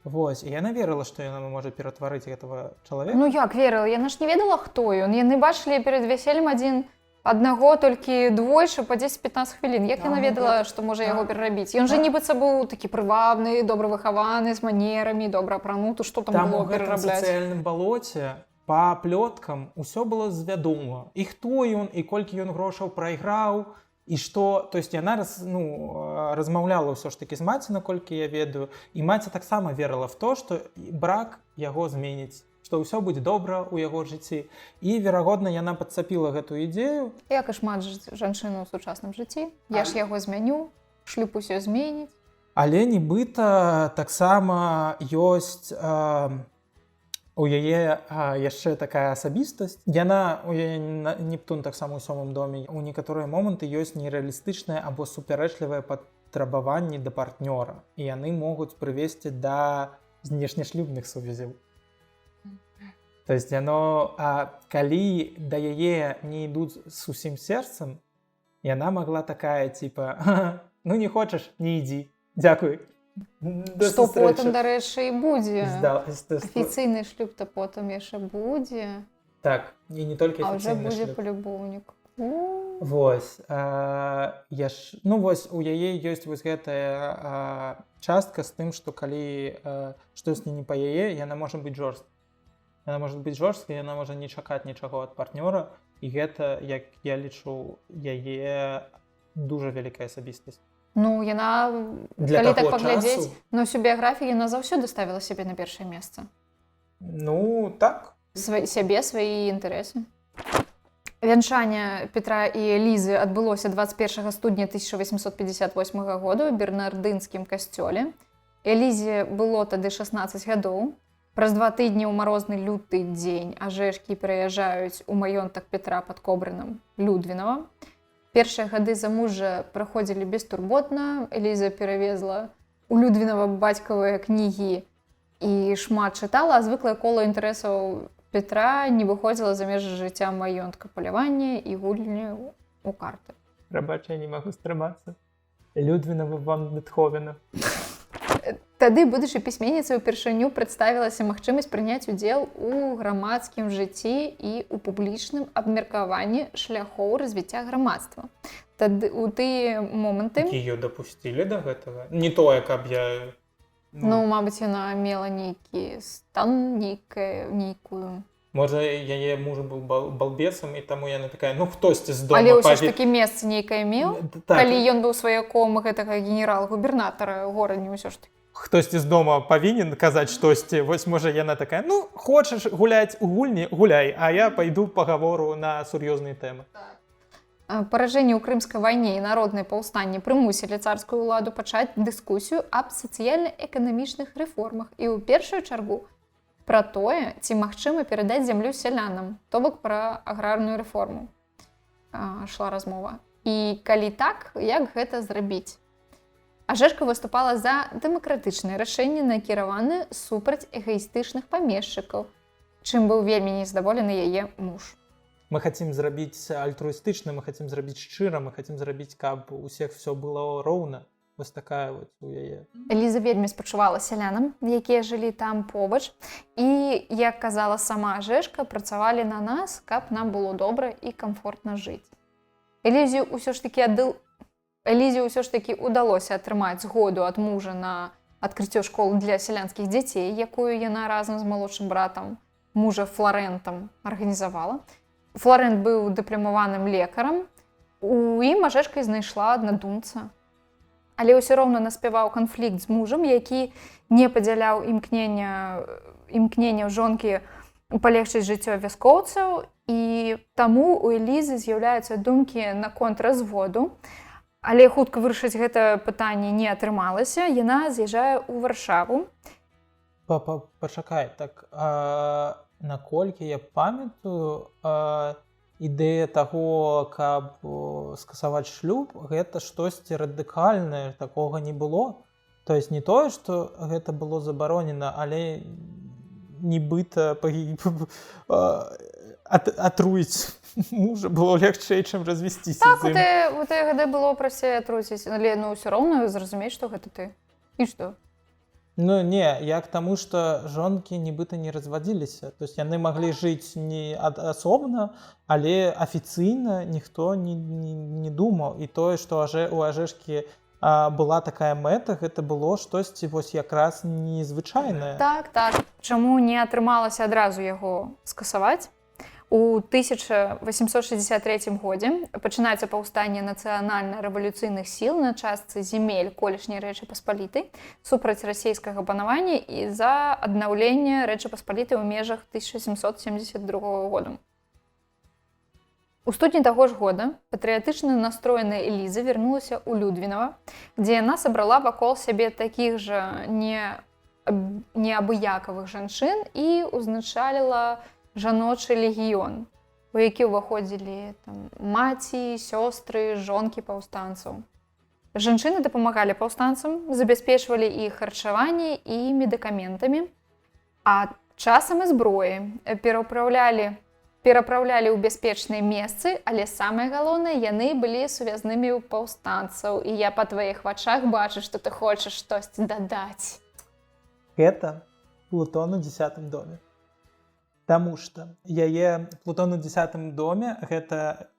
S1: Вось, і яна верыла, што яна можа ператварыць гэтага чалавека.
S2: Ну як верыла? Яна ж не ведала, хто ён. Яны бачылі перад вяселлем адзін Аднаго толькі двойчы па 10-15 хвілін. Як яна
S1: ну,
S2: ведала,
S1: гэта-
S2: што можа яго
S1: так.
S2: перарабіць? Ён жа нібыта быў такі прывабны, добра выхаваны, з манерамі, добра апрануты, што там
S1: Там
S2: было
S1: у гэтым
S2: перарабляць?
S1: сацыяльным балоце па плёткам усё было звядома. І хто ён, і колькі ён грошаў прайграў, і што, то есть яна размаўляла ўсё ж такі з маці, наколькі я ведаю, і маці таксама верыла в то, што брак яго зменіць, што ўсё будзе добра ў яго жыцці. І, верагодна, яна падцапіла гэтую ідэю.
S2: Як і шмат жанчын у сучасным жыцці. Я ж яго змяню, шлюб усё зменіць.
S1: Але нібыта таксама ёсць у яе яшчэ такая асабістасць. Яна, у яе Нептун таксама ў 7-м доме. У некаторыя моманты ёсць нерэалістычныя або супярэчлівыя патрабаванні да партнёра. І яны могуць прывесці да знешнешлюбных сувязяў. То есть яно, калі да яе не ідуць з усім сэрцам, яна магла такая, типа, ну не хочаш, не ідзі, дзякуй.
S2: Што потым, дарэчы, і будзе.
S1: Афіцыйны.
S2: Афіцыйны шлюб-то потым яшчэ будзе.
S1: Так, і не толькі
S2: А ўжо
S1: афіцыйны
S2: будзе
S1: шлюб.
S2: палюбоўнік.
S1: Вось. Ну вось, у яе ёсць вось гэтая частка з тым, што калі штосьці не па яе, яна можа быць жорсткай. Яна можа быць жорсткай, яна можа не чакаць нічаго ад партнёра, і гэта, як я лічу, яе дужа вялікая асабістасць.
S2: Ну, яна,
S1: Для
S2: калі так
S1: таго
S2: паглядзець,
S1: часу?
S2: на ўсю біяграфію яна заўсёды ставіла сябе на першае месца.
S1: Ну, так.
S2: Сябе, свае інтарэсы. Вянчанне Петра і Элізы адбылося 21 студня 1858 году ў бернардынскім касцёле. Элізе было тады 16 гадоў. Праз 2 тыдні ў марозны люты дзень ажэшкі пераязджаюць у маёнтак Петра пад Кобрынам Людвінава. Першыя гады замужжа праходзілі бестурботна. Эліза перавезла у Людвінава бацькавыя кнігі і шмат чытала, а звыклае кола інтарэсаў Петра не выходзіла за межы жыцця маёнтка, палявання і гульні ў карты.
S1: Прабач, я не магу стрымацца. Людвінава вам Бетховена.
S2: Тады будучы пісьменніцай упершыню прадставілася магчымасць прыняць удзел у грамадскім жыцці і ў публічным абмеркаванні шляхоў развіцця грамадства. Тады у тыя моманты...
S1: Ее дапусцілі да гэтага? Не тое, каб я...
S2: Ну, мабыць, яна мела нейкі стан, нейкую...
S1: Можа, яе муж быў балбесам, і таму яна такая, ну, хтосьці з дома...
S2: Але ўсё ж такі месца нейкае меў?
S1: Так.
S2: Калі ён быў сваяком гэтага генерал-губернатара горадні ўсё ж такі?
S1: Хтосьці з дома павінен казаць штосьці. Вось, можа, яна такая, ну, хочаш гуляць у гульні, гуляй, а я пайду пагавору на сур'ёзныя тэмы.
S2: Паражэнне ў крымскай вайне і народныя паўстанні прымусілі царскую ўладу пачаць дыскусію аб сацыяльна-эканамічных рэформах і ў першую чаргу пра тое, ці магчыма перадаць зямлю сялянам, то бок пра аграрную рэформу шла размова. І калі так, як гэта зрабіць? Ажэшка выступала за дэмакратычныя рашэнні, накіраваныя супраць эгаістычных памешчыкаў, чым быў вельмі незадаволены яе муж.
S1: Мы хотим зрабіць альтруістычна, мы хотим зрабіць шчыра, мы хотим зрабіць, каб у всех все было роўна. Вось такая вот у яе.
S2: Эліза вельмі спачувала сялянам, якія жылі там побач. І, як казала сама Ажэшка, працавалі на нас, каб нам было добра і камфортна жыць. Элізе ўсё ж такі удалося атрымаць згоду ад мужа на адкрыццё школы для сялянскіх дзяцей, якую яна разам з малодшым братам мужа Фларэнтам арганізавала. Фларэнт быў дыпломаваным лекарам. У ім Ажэшка знайшла аднадумца. Але ўсё роўна наспяваў канфлікт з мужам, які не падзяляў імкненняў жонкі палегчыць жыццё вяскоўцаў, і таму у Элізы з'яўляюцца думкі наконт разводу. Але хутка вырашыць гэта пытанне не атрымалася. Яна з'язджае ў Варшаву.
S1: Пачакай, так, наколькі я памятаю, ідэя таго, каб скасаваць шлюб, гэта штосьці радыкальнае, такога не было. То есть не тое, што гэта было забаронена, але нібыта атруіць мужа было легчэй, чым развесціся
S2: Так,
S1: з ім.
S2: у тыя гады было прасцей атруціць, але ўсё роўна зразумець, што гэта ты. І што?
S1: Ну не, я к тому, что жонкі нібыта не развадзіліся. То есть яны маглі жыць не асобна, але афіцыйна ніхто не думаў. І тое, што у Ажэшкі была такая мэта, гэта было штосьці вось якраз незвычайнае.
S2: Так. Чаму не атрымалася адразу яго скасаваць? У 1863 годзе пачынаецца паўстанне нацыянальна-рэвалюцыйных сіл на частцы земель колішняй Рэчы Паспалітай супраць расійскага панавання і за аднаўленне Рэчы Паспалітай ў межах 1772 года. У студні таго ж года патрыятычна настроеная Эліза вярнулася ў Людвінава, дзе яна сабрала вакол сябе такіх жа неабыякавых жанчын і ўзначаліла жаночы легіён, у які ўваходзілі маці, сёстры, жонкі паўстанцаў. Жанчыны дапамагалі паўстанцам, забяспечвалі іх харчаванне і медыкаментамі, а часам і зброі, перапраўлялі ў бяспечныя месцы, але самае галоўнае, яны былі сувязнымі ў паўстанцаў. І я па тваіх вачах бачу, што ты хочаш штосьці дадаць.
S1: Гэта Плутон у 10-м доме. Таму што Плутон у 10-м доме гэта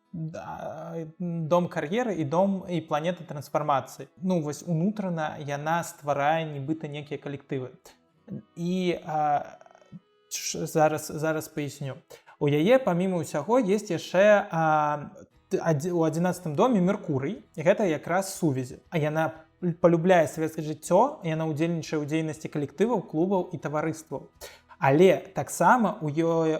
S1: дом кар'еры і дом і планета трансфармацыі. Ну вось унутрана яна стварае нібыта некія калектывы. І зараз паясню. У яе паміма ўсяго есть яшчэ у 11-м доме Меркурый, і гэта якраз сувязі. А яна палюбляе савецкае жыццё, яна ўдзельнічае ў дзейнасці калектываў, клубаў і таварыстваў. Але таксама у ёй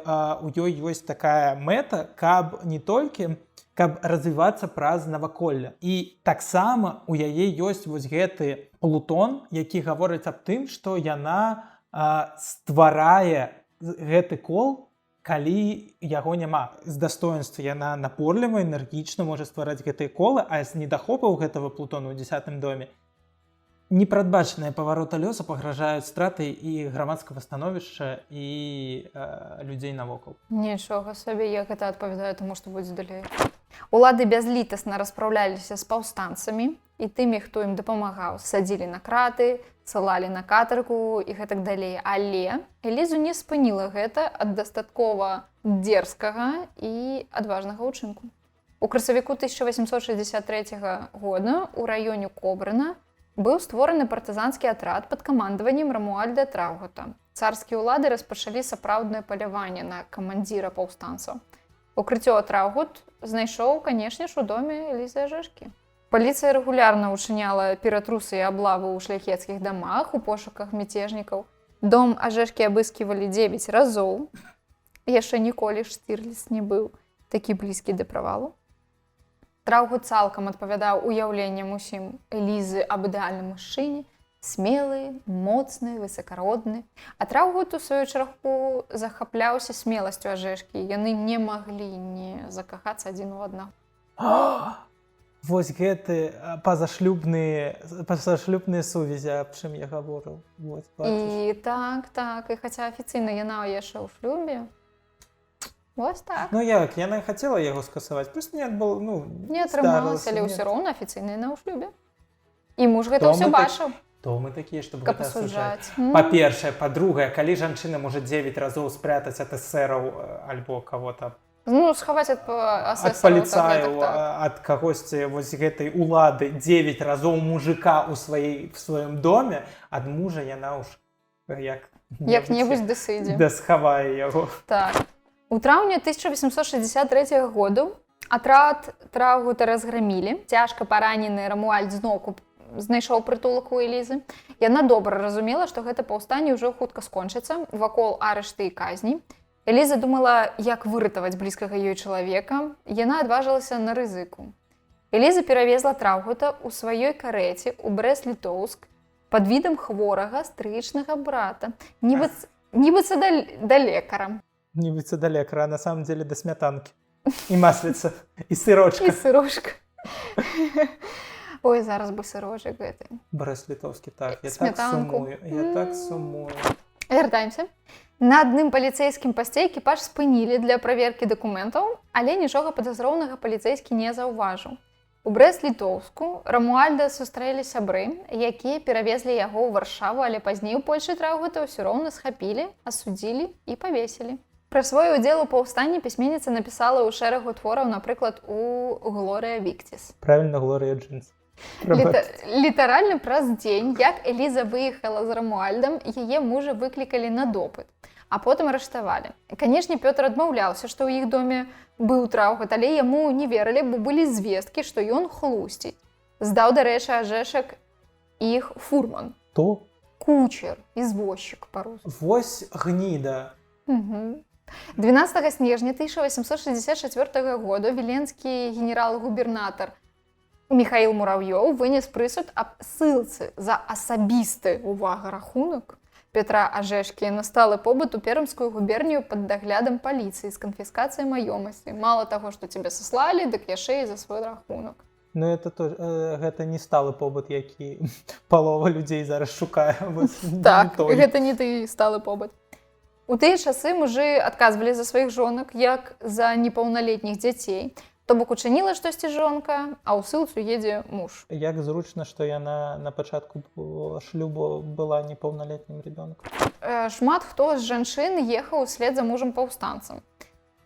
S1: ёсць такая мэта, каб не толькі каб развівацца праз наваколле. І таксама у яе ёсць вось гэты Плутон, які гаворыць аб тым, што яна стварае гэты кол, калі яго няма. З дастоінства яна напорліва, энергічна можа ствараць гэтыя колы, а з недахопаў гэтага Плутону ў 10-м доме непрадбачаныя павароты лёса пагражаюць страты і грамадскага становішча і людзей навокал.
S2: Нічога сабе, як гэта адпавядае таму, што будзе далей. Улады бязлітасна распраўляліся з паўстанцамі і тымі, хто ім дапамагаў. Садзілі на краты, сылалі на катаргу і гэтак далей. Але Элізу не спыніла гэта ад дастаткова дзерзкага і адважнага ўчынку. У красавіку 1863 года ў раёне Кобрына быў створаны партызанскі атрад пад камандаваннем Рамуальда Траўгута. Царскія ўлады распачалі сапраўднае паляванне на камандзіра паўстанцаў. Укрыццё Траўгут знайшоў, канешне ж, у доме Элізы Ажэшкі. Паліцыя рэгулярна ўчыняла ператрусы і аблавы ў шляхецкіх дамах у пошуках мяцежнікаў. Дом Ажэшкі абысківалі 9 разоў. Яшчэ ніколі Штырліц не быў такі блізкі да правалу. Траўгут цалкам адпавядаў уяўленням усім Элізы аб ідэальным мужчыне, смелы, моцны, высакародны. А Траўгут у сваю чаргу захапляўся смеласцю Ажэшкі. Яны не маглі не закахацца адзін у аднаго.
S1: Вось гэты пазашлюбныя сувязі, аб чым я гаворыў.
S2: І так, і хаця афіцыйна яна яшчэ ў шлюбе. Вось так.
S1: Ну як, яна хацела яго скасаваць, просто не
S2: атрымалася, але ўсё роўна афіцыйна яна ў шлюбе. І муж гэта ўсё бачыў.
S1: То мы такія, чтобы
S2: каб
S1: гэта
S2: асуджаць.
S1: Па-першае, па-другае, калі жанчына можа 9 разоў спрятаць ад эсэраў альбо кого-то.
S2: Ну, схаваць ад
S1: паліцаяў, ад кагосьці вось гэтай улады 9 разоў мужика ў сваім доме, ад мужа яна ўж
S2: як-небудзь дасыдзе.
S1: Схавае яго.
S2: Так. У траўні 1863 году атрад Траўгута разграмілі. Цяжка паранены Рамуальд зноўку знайшоў прытулак у Элізы. Яна добра разумела, што гэта паўстанне ўжо хутка скончыцца, вакол арышты і казні. Эліза думала, як выратаваць блізкага ёй чалавека. Яна адважылася на рызыку. Эліза перавезла Траўгута ў сваёй карэце ў Брэст-Літоўск пад відам хворага стрыечнага брата, нібыцца да лекара.
S1: Нібыцца да лекара, а на самом деле да смятанкі. І масліца, і сырочка.
S2: І сырочка. Ой, зараз бы сырочак гэты.
S1: Брэст-Літоўскі, так. Я так сумую.
S2: Вяртаемся. На адным паліцэйскім пасце экіпаж спынілі для праверкі дакументаў, але нічога падазроўнага паліцэйскі не заўважыў. У Брэст-Літоўску Рамуальда сустрэлі сябры, якія перавезлі яго ў Варшаву, але пазней у Польшы траўгата ўсё роўна схапілі, асудзілі і павесілі. Пра свой удзел у паўстанні пісьменніца напісала ў шэрагу твораў, напрыклад, у «Глорыя Віктіс».
S1: Правильно, Глорія Джинс.
S2: Літаральна праз дзень, як Эліза выехала з Рамуальдам, яе мужа выклікалі на допыт, а потым арыштавалі. Канешне, Пётр адмаўляўся, што ў іх доме быў траўгат, але яму не верылі, бо былі звесткі, што ён хлусціць. Здаў, дарэчы, Ажэшак іх фурман.
S1: То?
S2: Кучер, извозчик па-руску.
S1: Вось гніда.
S2: 12 снежня 1864 года віленскі генерал-губернатар Михаил Муравьёў вынес прысуд аб ссылцы за асабісты, увага, рахунак Петра Ажэшкі на сталы побыт у Пермскую губернію пад даглядам паліцыі з канфіскацыяй маёмасці. Мала таго, што цябе саслалі, дык яшчэ і за свой рахунак.
S1: Ну, гэта не сталы побыт, які палова людзей зараз шукае.
S2: Так, гэта не ты сталы побыт. У тыя часы мужы адказвалі за сваіх жонак, як за непаўналетніх дзяцей. То бок учыніла штосьці жонка, а ў ссылцу едзе муж.
S1: Як зручна, што яна на пачатку шлюбу была непаўналетнім ребёнкам.
S2: Шмат хто з жанчын ехаў услед за мужам-паўстанцам.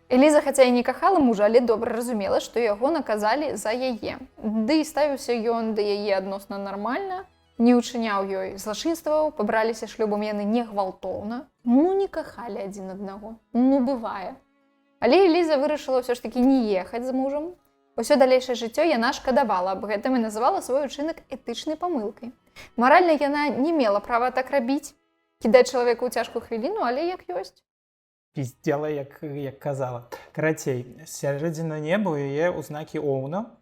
S2: Эліза, хаця і не кахала мужа, але добра разумела, што яго наказалі за яе. Ды і ставіўся ён да яе адносна нармальна, не ўчыняў ёй злачынстваў, пабраліся шлюбам яны не гвалтоўна, не кахалі адзін аднаго, бывае. Але Эліза вырашыла ўсё ж такі не ехаць з мужам. Усё далейшае жыццё яна шкадавала аб гэтым і называла свой учынак этычнай памылкай. Маральна яна не мела права так рабіць, кідаць чалавека ў цяжкую хвіліну, але як ёсць.
S1: Піздзела, як казала. Карацей, сярэдзіна неба у яе ў знакі Оўна,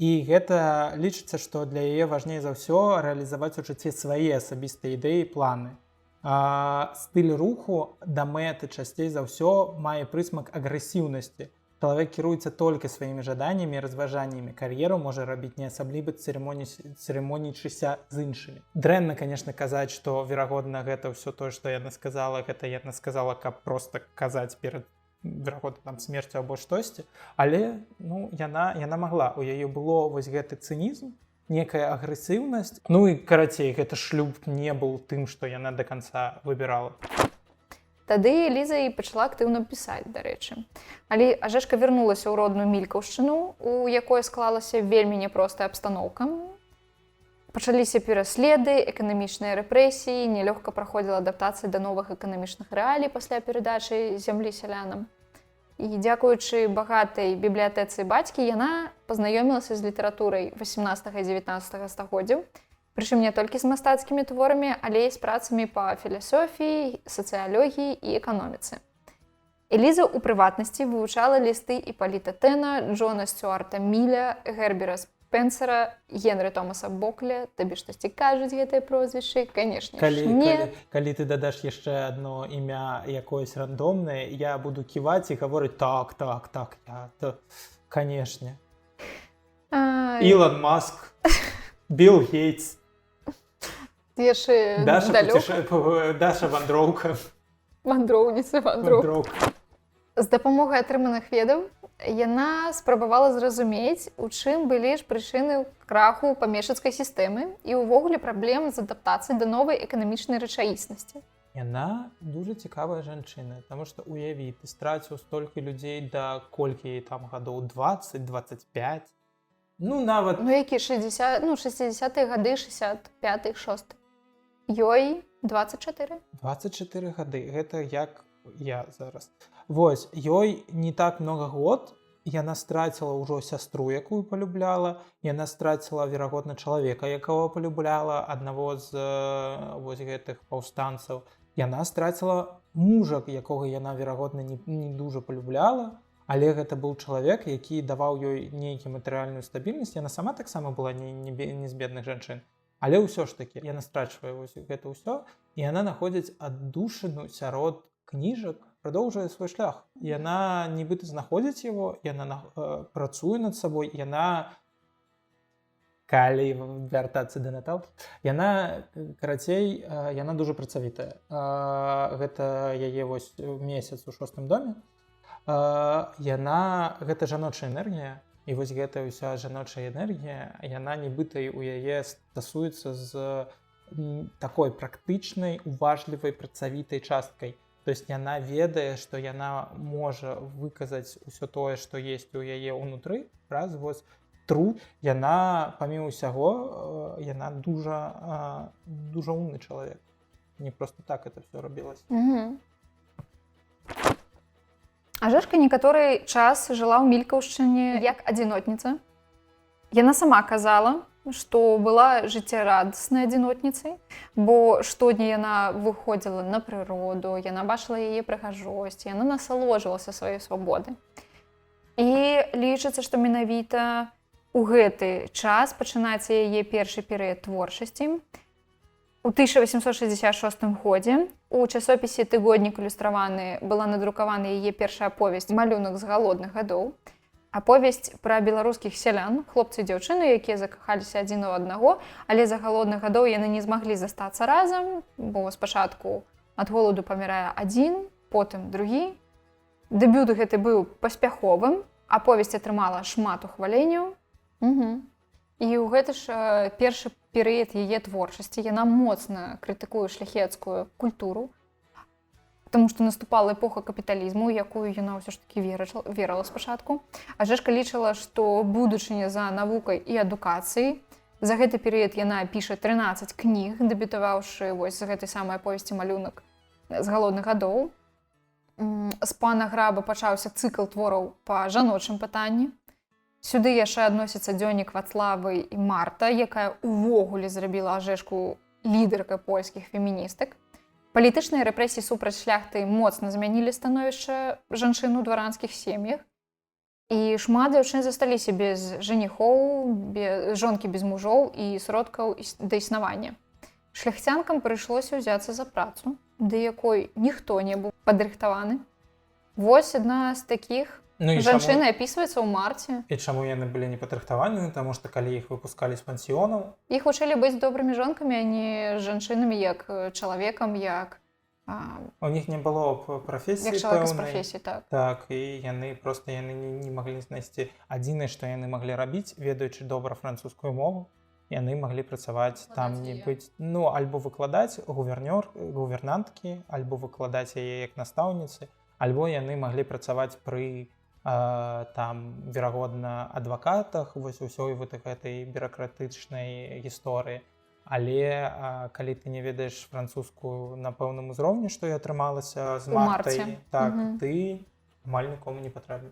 S1: і гэта лічыцца, што для яе важней за ўсё рэалізаваць у жыцці свае асабістыя ідэі і планы. Стыль руху да мэты часцей за ўсё мае прысмак агрэсіўнасці. Чалавек кіруецца толькі сваімі жаданнямі і разважаннямі. Кар'еру можа рабіць не асабліва цырымонічыся з іншымі. Дрэнна, конечно, казаць, што, верагодна, гэта ўсё тое, што яна сказала, гэта яна сказала, каб проста казаць перад, верагодна, там, смерцю або штосьці. Але, яна магла. У яе было вось гэты цынізм, некая агрэсіўнасць. Ну і, карацей, гэта шлюб не быў тым, што яна да канца выбірала.
S2: Тады Эліза і пачала актыўна пісаць, дарэчы. Але Ажэшка вярнулася ў родную Мількаўшчыну, у якой склалася вельмі няпростая абстаноўка. Пачаліся пераследы, эканамічныя рэпрэсіі, нялёгка праходзіла адаптацыя да новых эканамічных рэалій пасля перадачы зямлі сялянам. І дзякуючы багатай бібліятэцы бацькі, яна пазнаёмілася з літаратурай 18-19 стагоддзяў, прычым не толькі з мастацкімі творамі, але і з працамі па філасофіі, сацыялогіі і эканоміцы. Эліза ў прыватнасці вывучала лісты Іпаліта Тэна, Джона Стюарта Міля, Гербера Спенсера, Генры Томаса Бокля. Табе штосьці кажуць гэтыя прозвішчы? Канешне ж не.
S1: Калі ты дадаш яшчэ адно імя якоеś рандомнае, я буду ківаць і гаворыць так, канешне. Ілон Маск, Білл Гейтс. Даша Вандроўка.
S2: Вандроўніца. З дапамогай атрыманых ведаў яна спрабавала зразумець, у чым былі ж прычыны краху памешчыцкай сістэмы і ўвогуле праблем з адаптацыяй да новай эканамічнай рэчаіснасці.
S1: Яна дуже цікавая жанчына, таму што уяві, ты страціў столькі людзей да колькі там гадоў 20-25. Нават...
S2: які 60-е гады, 65-й, 6-й. Ёй 24.
S1: 24 гады. Гэта як я зараз. Вось, ёй не так много год, яна страціла ўжо сястру, якую палюбляла, яна страціла, верагодна, чалавека, якого палюбляла, аднаго з вось гэтых паўстанцаў. Яна страціла мужа, якога яна, верагодна, не дужа палюбляла, але гэта быў чалавек, які даваў ёй нейкі матэрыяльную стабільнасць. Яна сама таксама была не з бедных жанчын. Але ўсё ж такі, яна страчвае гэта ўсё, і яна находзіць аддушыну сярод кніжак, прадоўжвае свой шлях. Яна нібыта знаходзіць яго, яна працуе над сабой, яна, калі вяртацца да Наталкі, яна, карацей, яна дужа працавітая. Гэта яе вось месяц у 6-м доме. Яна, гэта жаночая энергія, І вось гэтая ўся жаночая энергія, яна нібыта у яе стасуецца з такой практычнай, уважлівай, працавітай часткай. То есть яна ведае, што яна можа выказаць усё тое, што есть у яе ўнутры, раз вось труд, яна, памімо ўсяго, яна дужа умны чалавек. Не просто так это все рабілася.
S2: Ажэшка некаторы час жыла ў Мількаўшчыне як адзінотніца. Яна сама казала, што была жыццярадаснай адзінотніцай, бо штодня яна выходзіла на прыроду, яна бачыла яе прыгажосць, яна насалоджвалася сваёй свабодай. І лічыцца, што менавіта у гэты час пачынаецца яе першы перыяд творчасці. У 1866 годзе у часопісе «Тыгоднік ілюстраваны» была надрукавана яе першая аповесць «Малюнак з галодных гадоў». Аповесць пра беларускіх сялян, хлопцы і дзяўчыны, якія закахаліся адзін у аднаго, але за галодных гадоў яны не змаглі застацца разам, бо спачатку ад голаду памірае адзін, потым другі. Дэбют гэты быў паспяховым, аповесць атрымала шмат ухваленняў. І ў гэты ж першы перыяд яе творчасці яна моцна крытыкуе шляхецкую культуру, таму што наступала эпоха капіталізму, якую яна ўсё ж такі верыла спачатку. Ажэшка лічыла, што будучыня за навукай і адукацыяй. За гэты перыяд яна піша 13 кніг, дэбютаваўшы вось з гэтай самай аповесці «Малюнак з галодных гадоў». З пана Граба пачаўся цыкл твораў па жаночым пытанні. Сюды яшчэ адносіцца дзённік Вацлавы і Марта, якая ўвогуле зрабіла Ажэшку лідаркай польскіх феміністак. Палітычныя рэпрэсіі супраць шляхты моцна змянілі становішча жанчын у дваранскіх сем'ях. І шмат дзяўчын засталіся без жаніхоў, жонкі без мужоў і сродкаў да існавання. Шляхцянкам прыйшлося ўзяцца за працу, да якой ніхто не быў падрыхтаваны. Вось адна з такіх жанчыны апісваецца ў Марце.
S1: І чаму яны былі не падрыхтаваны? Таму што калі іх выпускалі з пансіёнаў,
S2: іх вучылі быць добрымі жонкамі, а не жанчынамі, як чалавекам, як...
S1: У них не было прафесіі
S2: пэўнай. Як чалавека з прафесіі, так.
S1: Так, і яны не маглі знайсці. Адзінае, што яны маглі рабіць, ведаючы добра французскую мову, яны маглі працаваць там не быць, альбо выкладаць гувернанткі, альбо выкладаць яе як настаўніцы, альбо яны маглі працаваць пры там, верагодна, адвакатах, вось усёй вот гэтай бюракратычнай гісторыі. Але калі ты не ведаеш французскую на пэўным узроўні, што і атрымалася з Мартай, так, ты амаль нікому не патрэбны.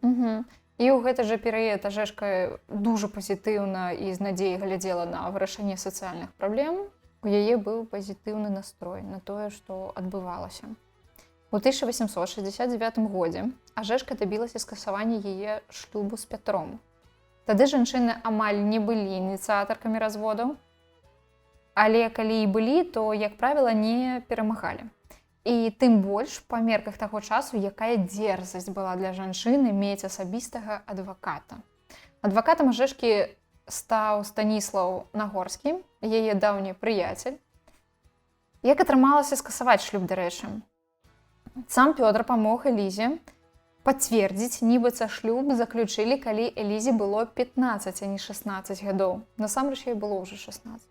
S2: І ў гэты жа перыяд Ажэшка дужа пазітыўна і з надзеяй глядзела на вырашэнне сацыяльных праблем. У яе быў пазітыўны настрой на тое, што адбывалася. У 1869 годзе Ажэшка дабілася скасавання яе шлюбу з Пятром. Тады жанчыны амаль не былі ініцыятаркамі разводаў, але калі і былі, то, як правіла, не перамагалі. І тым больш па мерках таго часу, якая дзерзасць была для жанчыны мець асабістага адваката. Адвакатам Ажэшкі стаў Станіслаў Нагорскі, яе даўні прыяцель. Як атрымалася скасаваць шлюб, дарэчы? Сам Пётр памог Элізе пацвердзіць, нібыта шлюб заключылі, калі Элізе было 15, а не 16 гадоў. Насамрэч ёй было ўжо 16.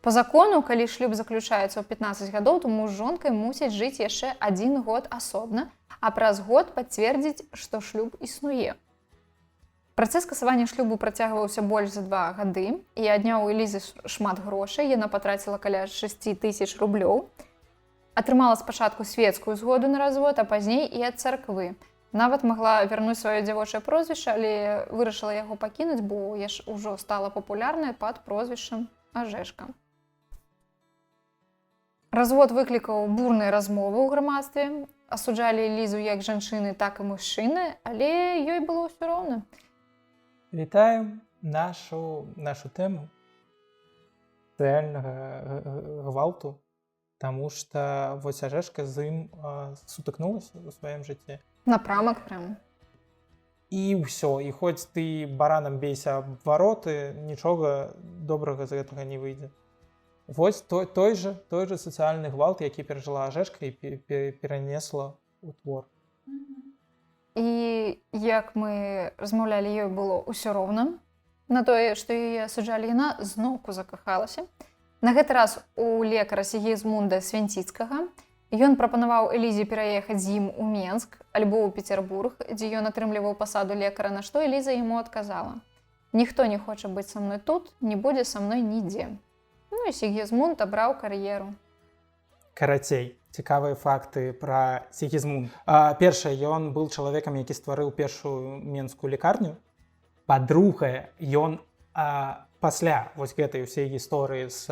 S2: Па закону, калі шлюб заключаецца ў 15 гадоў, то муж з жонкай мусяць жыць яшчэ 1 год асобна, а праз год пацвердзіць, што шлюб існуе. Працэс скасавання шлюбу працягваўся больш за 2 гады, і адняў у Элізы шмат грошай, яна патраціла каля 6 000 рублёў. Атрымала спачатку свецкую згоду на развод, а пазней і ад царквы. Нават магла вярнуць сваё дзявочае прозвішча, але вырашыла яго пакінуць, бо ўжо стала папулярнай пад прозвішчам Ажэшка. Развод выклікаў бурныя размовы ў грамадстве, асуджалі Элізу як жанчыны, так і мужчыны, але ёй было ўсё роўна.
S1: Вітаем нашу тэму сацыяльнага гвалту. Таму што вось Ажэшка з ім сутыкнулася ў сваім жыцці.
S2: Напрамак прям.
S1: І ўсё, і хоць ты баранам бейся аб вароты, нічога добрага з гэтага не выйдзе. Вось той же сацыяльны гвалт, які перажыла Ажэшка і перанесла ў твор.
S2: і як мы размаўлялі, ёй было ўсё роўна на тое, што яе асуджалі, яна зноўку закахалася. На гэты раз у лекара Сігізмунда Свянціцкага. Ён прапанаваў Элізе пераехаць з ім у Менск альбо ў Петербург, дзе ён атрымліваў пасаду лекара, на што Эліза яму адказала: «Ніхто не хоча быць са мной тут, не будзе са мной нідзе». Ну і Сігізмунд абраў кар'еру.
S1: Карацей, цікавыя факты пра Сігізмунд. Першае, ён быў чалавекам, які стварыў першую менскую лекарню. Па-другае, ён пасля вось гэтай усей гісторыі з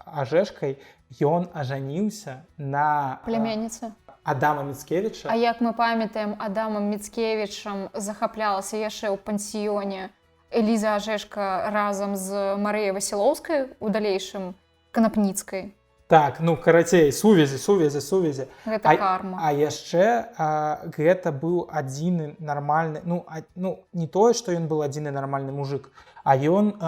S1: Ажэшкай ён ажаніўся на
S2: Пляменніца
S1: Адама Міцкевіча.
S2: А як мы памятаем, Адамам Міцкевічам захаплялася яшчэ ў пансіёне Эліза Ажэшка разам з Марыяй Васілоўскай, у далейшым Канапніцкай.
S1: Так, ну, карацей, сувязі.
S2: Гэта карма.
S1: А яшчэ гэта быў адзіны нармальны, не тое, што ён быў адзіны нармальны мужик, а ён,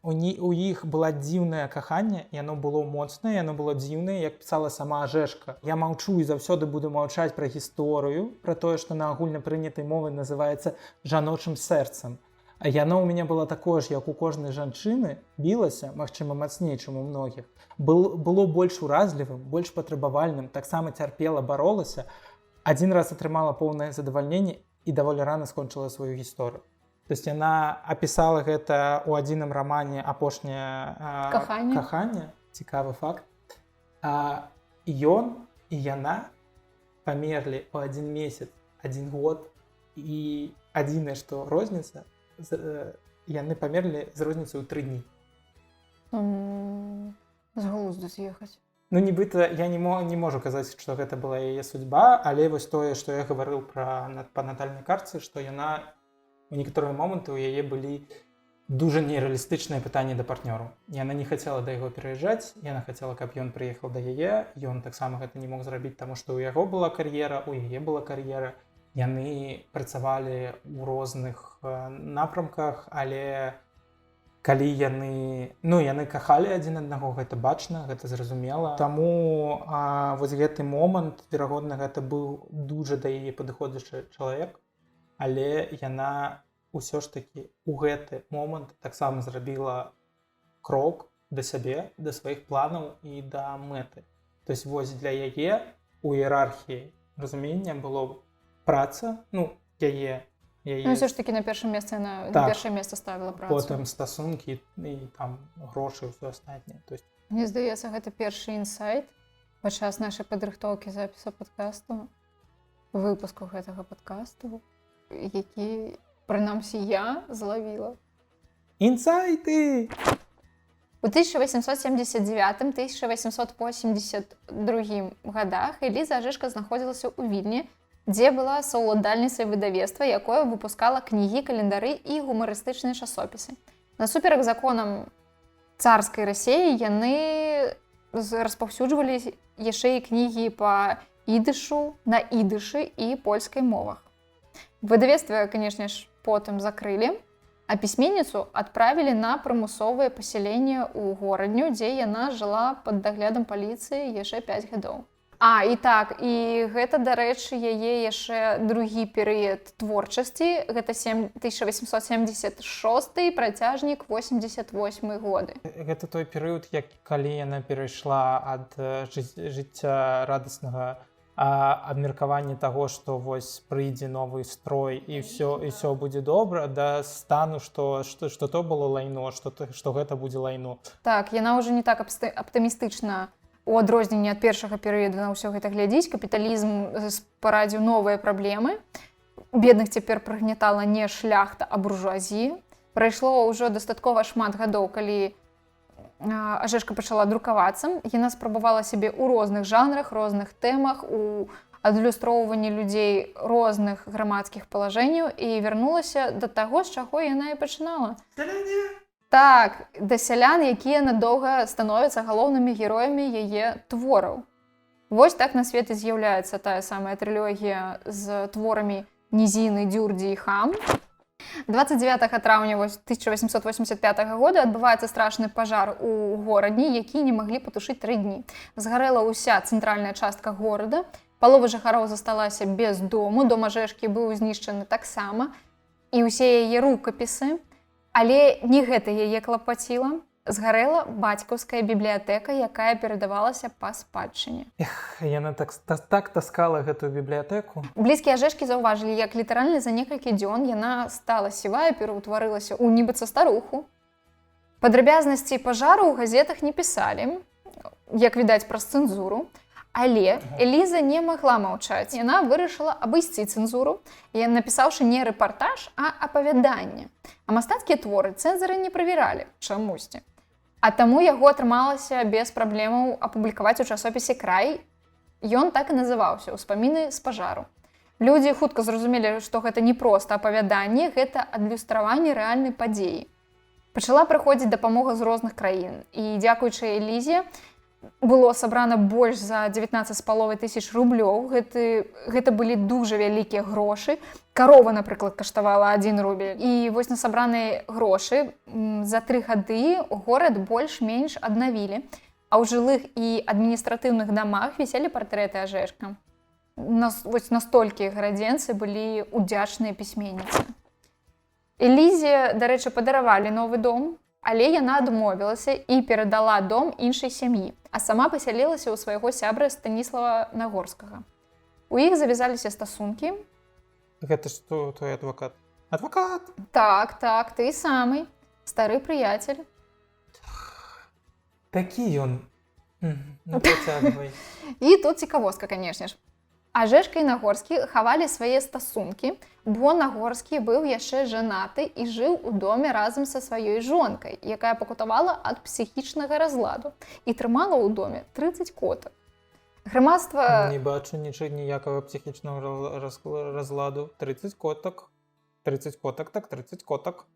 S1: у іх было дзіўнае каханне, яно было моцнае, яно было дзіўнае, як пісала сама Ажэшка. Я маўчу і заўсёды буду маўчаць пра гісторыю, пра тое, што на агульнапрынятай мове называецца жаночым сэрцам. Яно ў мяне было такое ж, як у кожнай жанчыны, білася, магчыма, мацней, чым у многіх. Было больш уразлівым, больш патрабавальным, таксама цярпела, баролася. Адзін раз атрымала поўнае задавальненне і даволі рана скончыла сваю гісторыю. То есть яна апісала гэта ў адзіным рамане «Апошняе каханне». Цікавы факт. Ён і яна памерлі ў адзін месяц, адзін год. І адзінае, што розніца, яны памерлі з розніцай у 3 дні.
S2: З глузду з'ехаць.
S1: Ну, нібыта, я не можу казаць, што гэта была яе судьба, але вось тое, што я гаварыў па натальнай картцы, што яна у некаторыя моманты ў яе былі дужа нерэалістычныя пытанні да партнёру. Яна не хацела да яго пераязджаць, яна хацела, каб ён прыехаў да яе, ён таксама гэта не мог зрабіць, таму што ў яго была кар'ера, у яе была кар'ера. Яны працавалі ў розных напрамках, але калі яны кахалі адзін аднаго, гэта бачна, гэта зразумела. Таму вось гэты момант, верагодна, гэта быў дужа да яе падыходзячы чалавек, але яна ўсё ж такі ў гэты момант таксама зрабіла крок да сябе, да сваіх планаў і да мэты. То есть вось для яе у іерархіі разумення было праца, яе...
S2: ўсё ж такі на першае месца яна на першае месца ставіла працу.
S1: Потым стасункі і там грошы, ўсё астатняе.
S2: Мне здаецца, гэта першы інсайт падчас нашай падрыхтоўкі запісу падкасту, выпуску гэтага падкасту, які, прынамсі, я злавіла.
S1: Інсайты!
S2: У 1879-1882 годах Эліза Ажэшка знаходзілася ў Вільні, дзе была саўладальніцай выдавецтва, якое выпускала кнігі, календары і гумарыстычныя часопісы. Насуперак законам царскай Расіі яны распаўсюджвалі яшчэ і кнігі па ідышу, на ідышы і польскай мовах. Выдавецтва, канешне ж, потым закрылі, а пісьменніцу адправілі на прымусовае пасяленне ў горадню, дзе яна жыла пад даглядам паліцыі яшчэ 5 гадоў. І гэта, дарэчы, яе яшчэ другі перыяд творчасці, гэта 1876, працяжнік 88 годы.
S1: Гэта той перыяд, калі яна перайшла ад жыцця радаснага абмеркавання таго, што вось прыйдзе новы строй і ўсё будзе добра, да стану, што то было лайно, што гэта будзе лайно.
S2: Так, яна ўжо не так аптымістычна у адрозненні ад першага перыяду на ўсё гэта глядзіць. Капіталізм спарадзіў новыя праблемы. Бедных цяпер прыгнятала не шляхта, а буржуазія. Прайшло ўжо дастаткова шмат гадоў, калі Ажэшка пачала друкавацца. Яна спрабавала сябе ў розных жанрах, розных тэмах, у адлюстроўванні людзей розных грамадскіх палажэнняў і вярнулася да таго, з чаго яна і пачынала. Так, да сялян, якія надоўга становяцца галоўнымі героямі яе твораў. Вось так на свет і з'яўляецца тая самая трылогія з творамі Нізіны, Дзюрдзі і Хам. 29 траўня 1885 года адбываецца страшны пажар у горадні, які не маглі патушыць 3 дні. Згарэла ўся цэнтральная частка горада. Палова жыхароў засталася без дому, дом Ажэшкі быў знішчаны таксама, і ўсе яе рукапісы, але не гэта яе клапаціла. Згарэла бацькаўская бібліятэка, якая перадавалася па спадчыне.
S1: Яна так таскала гэтую бібліятэку.
S2: Блізкія Ажэшкі заўважылі, як літаральна за некалькі дзён яна стала сівая, пераўтварылася ў нібыцца старуху. Падрабязнасці пажару ў газетах не пісалі, як відаць праз цэнзуру, але Эліза не магла маўчаць. Яна вырашыла абысці цэнзуру, напісаўшы не рэпартаж, а апавяданне. А мастацкія творы цэнзары не правяралі чамусьці. А таму яго атрымалася без праблемаў апублікаваць у часопісе «Край». Ён так і называўся «Успаміны з пажару». Людзі хутка зразумелі, што гэта не проста апавяданне, гэта адлюстраванне рэальнай падзеі. Пачала прыходзіць дапамога з розных краін. І дзякуючы Элізе было сабрана больш за 19,5 тысяч рублёў. Гэта былі дужа вялікія грошы. Карова, напрыклад, каштавала 1 рубель. І вось на сабраныя грошы за 3 гады горад больш-менш аднавілі. А ў жылых і адміністратыўных дамах віселі партрэты Ажэшка. Вось настолькі гарадзенцы былі удзячныя пісьменніцы. Элізе, дарэчы, падаравалі новы дом, але яна адмовілася і перадала дом іншай сям'і, а сама пасялілася ў свайго сябра Станіслава Нагорскага. У іх завязаліся стасункі.
S1: Гэта што, твой адвакат? Адвакат?
S2: Так, ты самы, стары прыяцель.
S1: Такі ён. Працягвай.
S2: І тут цікавостка, канешне ж. Ажэшка і Нагорскі хавалі свае стасункі, бо Нагорскі быў яшчэ жанаты і жыў у доме разам са сваёй жонкай, якая пакутавала ад псіхічнага разладу і трымала ў доме 30 котак. Грамадства...
S1: Не бачу ніякага псіхічнага разладу. 30 котак. 30 котак, так 30 котак.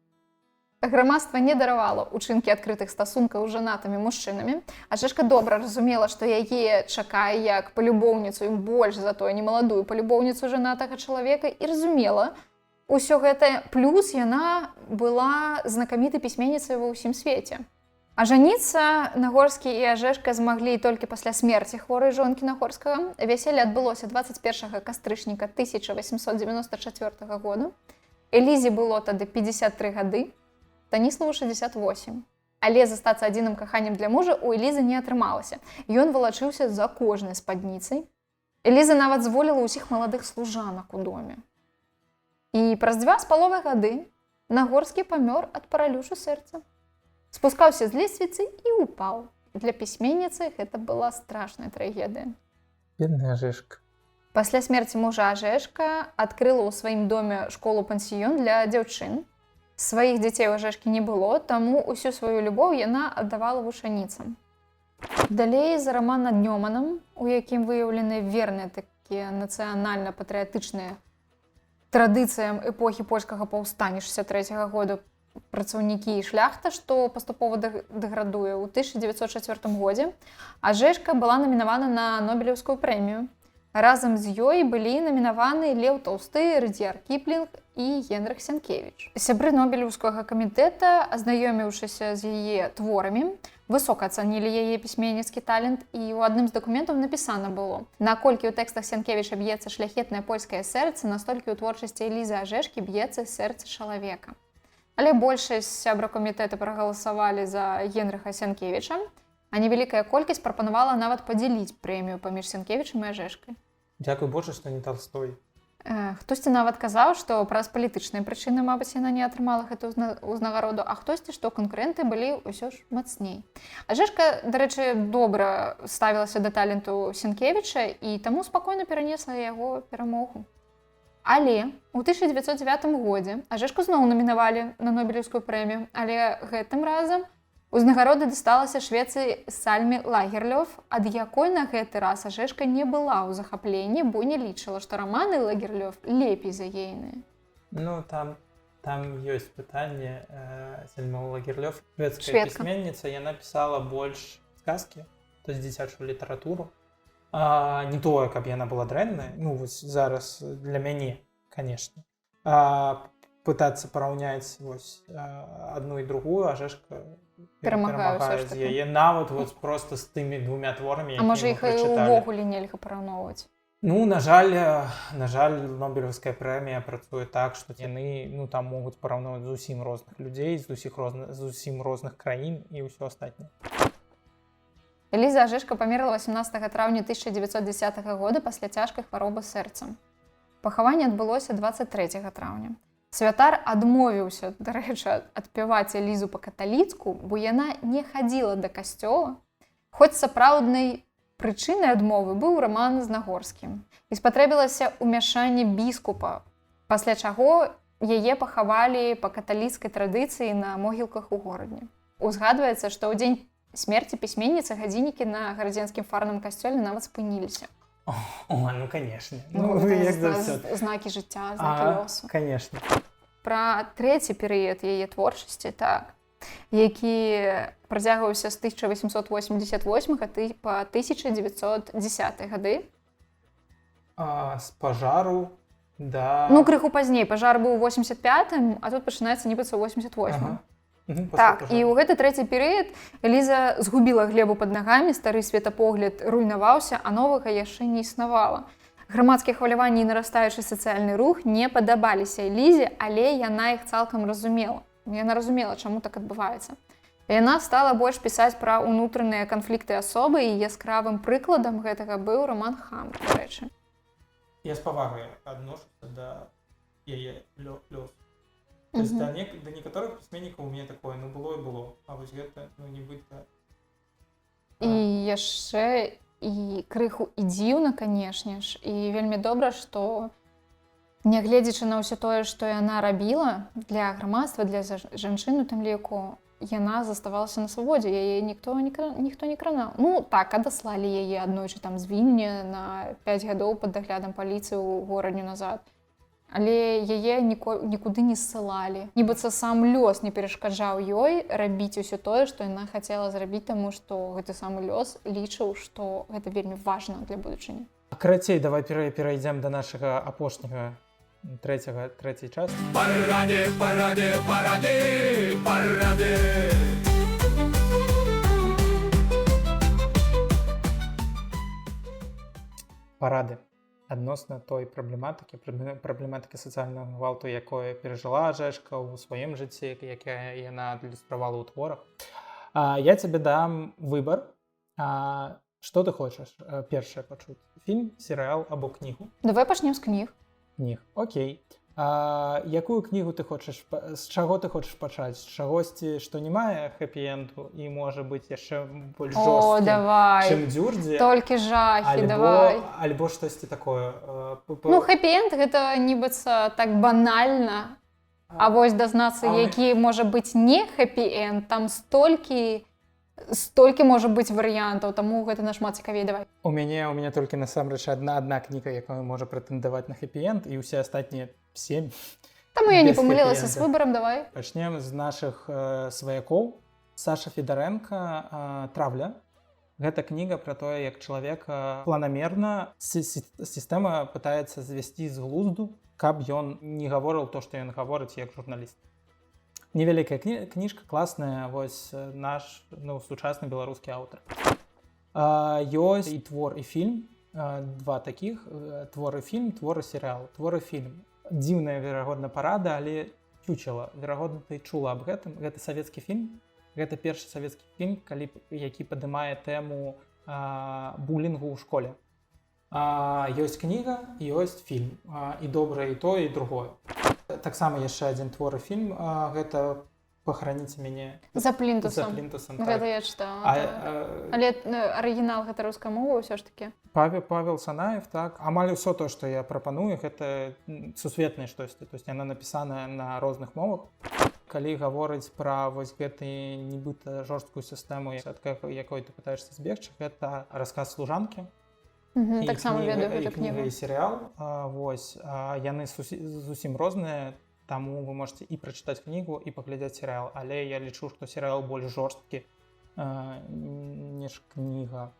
S2: Грамадства не даравала ўчынкі адкрытых стасункаў з жанатымі мужчынамі. Ажэшка добра разумела, што яе чакае як палюбоўніцу і больш за тое немаладую палюбоўніцу жанатага чалавека і разумела ўсё гэта. Плюс яна была знакамітай пісьменніцай ва ўсім свеце. А жаніцца Нагорскі і Ажэшка змаглі толькі пасля смерці хворай жонкі Нагорскага. Вяселле адбылося 21 кастрычніка 1894 года. Элізе было тады 53 гады. Станіславу 68. Але застацца адзіным каханнем для мужа у Элізы не атрымалася. Ён валачыўся за кожнай спадніцай. Эліза нават зволіла ўсіх маладых служанак у доме. І праз 2,5 гады Нагорскі памёр ад паралюшу сэрца. Спускаўся з лесвіцы і упаў. Для пісьменніцы гэта была страшная трагедыя.
S1: Бедная Ажэшка.
S2: Пасля смерці мужа Ажэшка адкрыла ў сваім доме школу-пансіён для дзяўчын. Сваіх дзяцей у Ажэшкі не было, таму ўсю сваю любоў яна аддавала вучаніцам. Далей за раман над Нёманам, у якім выяўлены верныя такія нацыянальна-патрыятычныя традыцыям эпохі польскага паўстання 63 года працаўнікі і шляхта, што паступова дэградуе. У 1904 годзе Ажэшка была намінавана на Нобелеўскую прэмію. Разам з ёй былі намінаваны Леў Толсты, Рудзьярд Кіплінг і Генрых Сенкевіч. Сябры Нобелеўскага камітэта, азнаёміўшыся з яе творамі, высока ацанілі яе пісьменніцкі талент, і ў адным з дакументаў напісана было: наколькі ў тэкстах Сенкевіча б'ецца шляхетнае польскае сэрца, настолькі ў творчасці Элізы Ажэшкі б'ецца сэрца чалавека. Але большасць сябраў камітэта прагаласавалі за Генрыха Сенкевіча, а невялікая колькасць прапанавала нават падзяліць прэмію паміж Сенкевічам і Ажэшкай.
S1: Дзякуй Божа, што не Толстой.
S2: Хтосьці нават казаў, што праз палітычныя прычыны, мабыць, яна не атрымала гэту ўзнагароду, а хтосьці, што канкурэнты былі ўсё ж мацней. Ажэшка, дарэчы, добра ставілася да таленту Сенкевіча і таму спакойна перанесла яго перамогу. Але ў 1909 годзе Ажэшку зноў намінавалі на Нобелеўскую прэмію, але гэтым разам узнагарода дасталася шведцы Сальме Лагерлёф, ад якой на гэты раз Ажэшка не была ў захапленні, бо не лічыла, што раманы Лагерлёф лепей за ейныя.
S1: Ну, там ёсць пытанне. Сальма Лагерлёф, шведская пісьменніца, яна пісала больш сказкі, то есть дзіцячую літаратуру. Не тое, каб яна была дрэнная, ну, вось зараз для мяне, канешне. Пытацца параўняць вось адну і другую, Ажэшка перамагае з яе нават вот просто з тымі двумя творамі,
S2: якія мы прачыталі. А можа, іх увогуле нельга параўноўваць?
S1: Ну, на жаль, Нобелевская прэмія працуе так, што яны там могуць параўноўваць зусім розных людзей, зусім розных краін і ўсё астатняе.
S2: Эліза Ажэшка памерла 18 траўня 1910 года пасля цяжкай хваробы сэрца. Пахаванне адбылося 23 траўня. Святар адмовіўся, дарэчы, адпяваць Элізу па-каталіцку, бо яна не хадзіла да касцёла, хоць сапраўднай прычынай адмовы быў раман з Нагорскім. І спатрэбілася ўмяшанне біскупа, пасля чаго яе пахавалі па каталіцкай традыцыі на могілках у горадзе. Узгадваецца, што ў дзень смерці пісьменніцы гадзіннікі на гарадзенскім фарным касцёле нават спыніліся.
S1: Ну, конечно.
S2: Знакі жыцця, знакі лёсу.
S1: Конечно.
S2: Пра трэці перыяд яе творчасці, так, які працягваўся з 1888 па 1910 гады.
S1: З пажару да...
S2: Ну, крыху пазней. Пажар быў у 85-м, а тут пачынаецца нібыцца ў 88-м. Так, і ў гэты трэці перыяд Эліза згубіла глебу пад нагамі, стары светапогляд руйнаваўся, а новага яшчэ не існавала. Грамадскія хваляванні і нарастаючы сацыяльны рух не падабаліся Элізе, але яна іх цалкам разумела. Яна разумела, чаму так адбываецца. Яна стала больш пісаць пра ўнутраныя канфлікты асобы, і яскравым прыкладам гэтага быў роман «Хамлет», дарэчы.
S1: Я з павагай адношуся да яе лёсу. То есть да некаторых пісьменнікаў у мяне такое, было і было, а вось гэта, нібыта...
S2: І яшчэ і крыху і дзіўна, канешне ж, і вельмі добра, што нягледзячы на ўсё тое, што яна рабіла для грамадства, для жанчын у тым ліку, яна заставалася на свабодзе, яе ніхто не кранаў. Ну так, адаслалі яе аднойчы там з Вільні на 5 гадоў пад даглядам паліцыі ў горадню назад. Але яе нікуды не ссылалі. Нібыцца сам лёс не перашкаджаў ёй рабіць усё тое, што яна хацела зрабіць, таму што гэты самы лёс лічыў, што гэта вельмі важна для будучыні.
S1: Карацей, давай перайдзем да нашага апошняга трэцяй часткі. Парады. Адносна той праблематыкі сацыяльнага гвалту, якое перажыла Ажэшка ў сваім жыцці, якая яна адлюстравала ў творах. Я цябе дам выбар. Што ты хочаш першае пачуць? Фільм, серыял або кнігу?
S2: Давай пачнем з кніг.
S1: Кніг, окей. Якую кнігу ты хочаш, з чаго ты хочаш пачаць? З чагосьці, што не мае хэпі-энду і можа быць яшчэ больш жорсткім, чым Дзюрдзе?
S2: Толькі жахі, давай.
S1: Альбо штосьці такое.
S2: Ну, хэпі-энд гэта нібыцца так банальна. А вось дазнацца, які можа быць не хэпі-энд, там столькі можа быць варыянтаў, таму гэта нашмат цікавей, давай.
S1: У мяне толькі насамрэч адна кніга, якая можа прэтэндаваць на хэпі-энд, і ўсе астатнія 7.
S2: Таму я не памылілася з выбарам, давай.
S1: Пачнем з нашых сваякоў. Саша Федарэнка «Травля». Гэта кніга пра тое, як чалавек планамерна сістэма пытаецца звесці з глузду, каб ён не гаворыў то, што ён гаворыць як журналіст. Невялікая кніжка, класная, вось наш сучасны беларускі аўтар. Ёсць і твор, і фільм, два такіх, твор і фільм, твор і серыял. Твор і фільм. Дзіўная, верагодна, парада, але чучела. Верагодна, ты чула аб гэтым. Гэта савецкі фільм. Гэта першы савецкі фільм, які падымае тэму булінгу ў школе. Ёсць кніга, ёсць фільм. І добрае, і тое, і другое. Таксама яшчэ адзін твор і фільм. Гэта «Пахараніце мяне
S2: за плінтусам». Гэта я чытала. Але арыгінал гэта руская мова ўсё ж такі.
S1: Павел Санаев, так. Амаль усё то, што я прапаную, гэта сусветнае штосьці. То есть яна напісаная на розных мовах. Калі гаворыць пра вось гэты нібыта жорсткую сістэму, ад якой ты пытаешся збегчы, гэта расказ служанкі.
S2: Таксама ведаю гэту кнігу.
S1: І кніга, і серыял. Яны зусім розныя. Таму вы можете і прачытаць кнігу, і паглядзець серыял. Але я лічу, што серыял больш жорсткі, ніж кніга.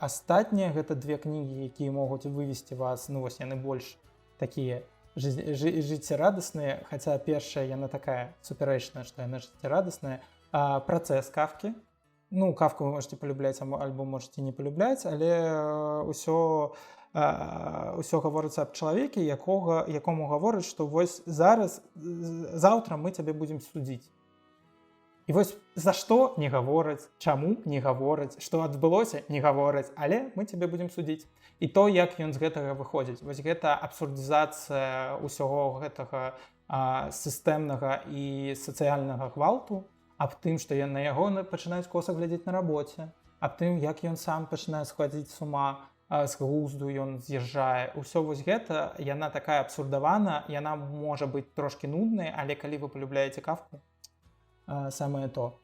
S1: Астатнія гэта две кнігі, якія могуць вывесці вас, вось яны больш такія жыццярадасныя, хаця першая яна такая супярэчная, што яна жыццярадасная. Працэс Кафкі. Кафку вы можете полюбляць, альбо можете не полюбляць, але ўсё ўсё гаворыцца аб чалавеке, якому гавораць, што вось зараз, заўтра мы цябе будзем судзіць. І вось за што не гавораць, чаму не гавораць, што адбылося, не гавораць, але мы цябе будзем судзіць. І то, як ён з гэтага выходзіць. Вось гэта абсурдызацыя ўсяго гэтага сістэмнага і сацыяльнага гвалту, аб тым, што на яго пачынаюць коса глядзець на рабоце, аб тым, як ён сам пачынае схвадзіць з ума, з глузду ён з'язджае. Усё вось гэта, яна такая абсурдавана, яна можа быць трошкі нуднай, але калі вы полюбляеце Кафку, самае то.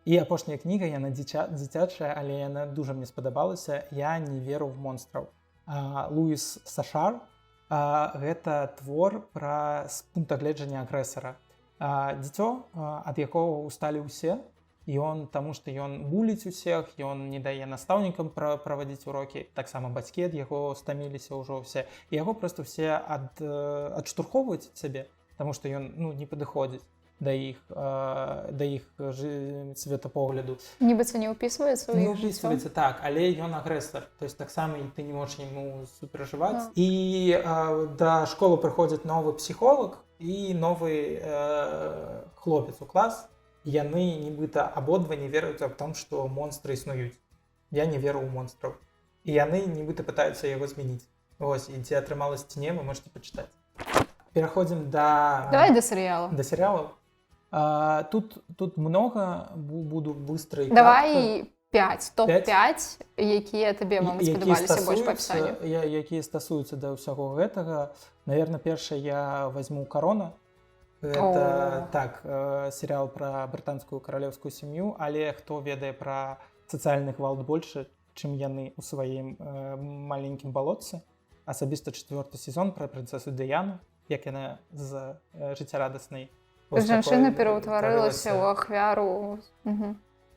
S1: І апошняя кніга, яна дзіцячая, але яна дуже мне спадабалася. Я не веру в монстраў. Луіс Сашар – гэта твор пра з пункта гледжання агрэсара. Дзіцё, ад якога усталі ўсе, таму што ён буліць усіх, ён не дае настаўнікам правадзіць урокі, таксама бацькі ад яго стаміліся ўжо ўсе. І яго проста ўсе адштурхоўваюць ад сябе, таму што ён не падыходзіць да іх светапогляду.
S2: Нібыцца не ўпісваецца ў іх жыццё? Не
S1: ўпісваецца, так, але ён агрэсар. То есть таксама ты не можаш яму суперажываць. І да школы прыходзіць новы псіхолог і новы хлопец у клас. Яны нібыта абодва не веруюць аб том, што монстры існуюць. Я не веру ў монстраў. І яны нібыта пытаюцца яго змяніць. Вось, і ці атрымалася ці не, вы можете пачытаць. Пераходзім да...
S2: Давай да серыялу.
S1: Да серыялаў. Тут много, буду быстро.
S2: Давай 5, топ-5, якія табе вам спадабаліся больш па апісанню.
S1: Якія стасуюцца да ўсяго гэтага. Наверное, першае я возьму «Корона». Это так, сериал про брытанскую каралеўскую сям'ю, але хто ведае пра сацыяльны гвалт больше, чым яны ў сваім маленькім балотцы. Асабіста 4-й сезон пра прынцэсу Дыяну, як яна з жыццярадаснай
S2: жанчына пераўтварылася ў ахвяру.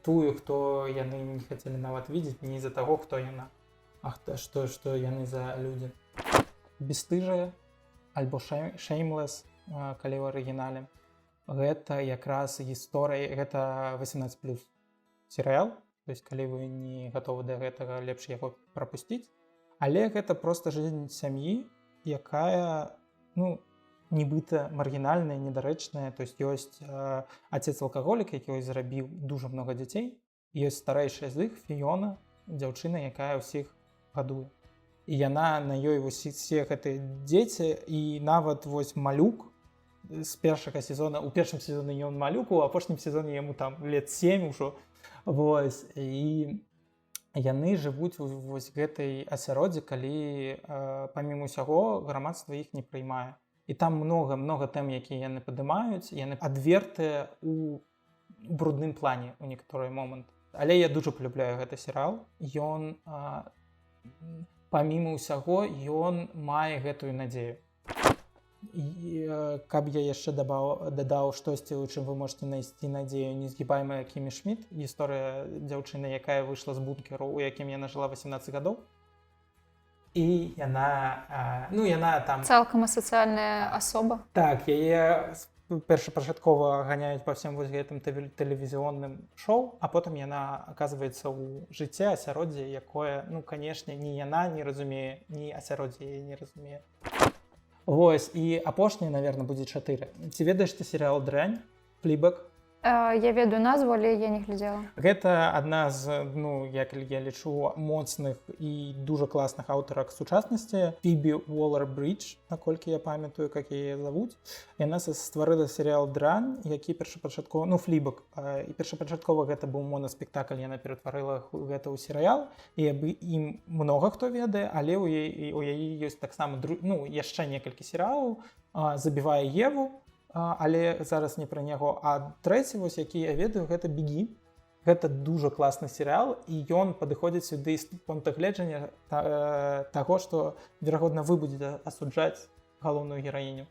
S1: Тую, хто яны не хацелі нават видець, не з-за таго, хто яна, а што яны за людзі. «Бесстыжыя» альбо «Shameless», калі ў арыгінале. Гэта якраз гісторыя, гэта 18+ серыял, то есть калі вы не гатовы да гэтага, лепш яго прапусціць. Але гэта проста жизнь сям'і, якая, нібыта маргінальная, недарэчная. То есть ёсць отец-алкаголік, які зарабіў дуже много дзяцей. Ёсць старэйшая з іх, Фіёна, дзяўчына, якая ўсіх гадуе. І яна на ёй усе гэтыя дзеці, і нават вось малюк з першага сезона, у першым сезоне ён малюк, у апошнім сезоне яму там лет 7 ужо. Вось, і яны жывуць у вось гэтай асяроддзі, калі памімо ўсяго грамадства іх не прыймае. І там много тэм, якія яны падымаюць, яны адвертыя у брудным плане у некаторыя моманты. Але я дуже полюбляю гэты серыял. Ён, памімо ўсяго, ён мае гэтую надзею. І каб я яшчэ дадаў штосьці, у чым вы можете знайсці надзею, незгібаемая Кімі Шмідт, гісторыя дзяўчыны, якая выйшла з бункеру, у якім яна жыла 18 гадоў. І яна там...
S2: Цалкам асацыяльная асоба.
S1: Так, яе першапачаткова ганяюць па всем вось гэтым тэлевізіонным шоу, а потым яна аказваецца ў жыцці асяроддзе, якое, канешне, ні яна не разумее, ні асяроддзе яе не разумее. Вось, і апошняе, наверное, будзе 4. Ці ведаеш ты серыял «Дрянь», «Флібэг»?
S2: Я ведаю назву, але я не глядзела.
S1: Гэта адна з, як я лічу, моцных і дуже класных аўтарак сучаснасці. Фібі Уолер-Бридж, наколькі я памятаю, як яе завуць. Яна стварыла серыял «Дрянь», які першапачаткова, «Флібэг». І першапачаткова гэта быў моноспектакль, яна ператварыла гэта ў серыял. І ім много хто ведае, але у яе ёсць таксама яшчэ некалькі серыялаў. «Забівае Еву», але зараз не пра яго. А трэці, вось, які я ведаю, гэта «Бегі». Гэта дуже класны серыял, і ён падыходзіць сюды з пункта гледжання таго, што, верагодна, вы будзеце асуджаць галоўную гераіню.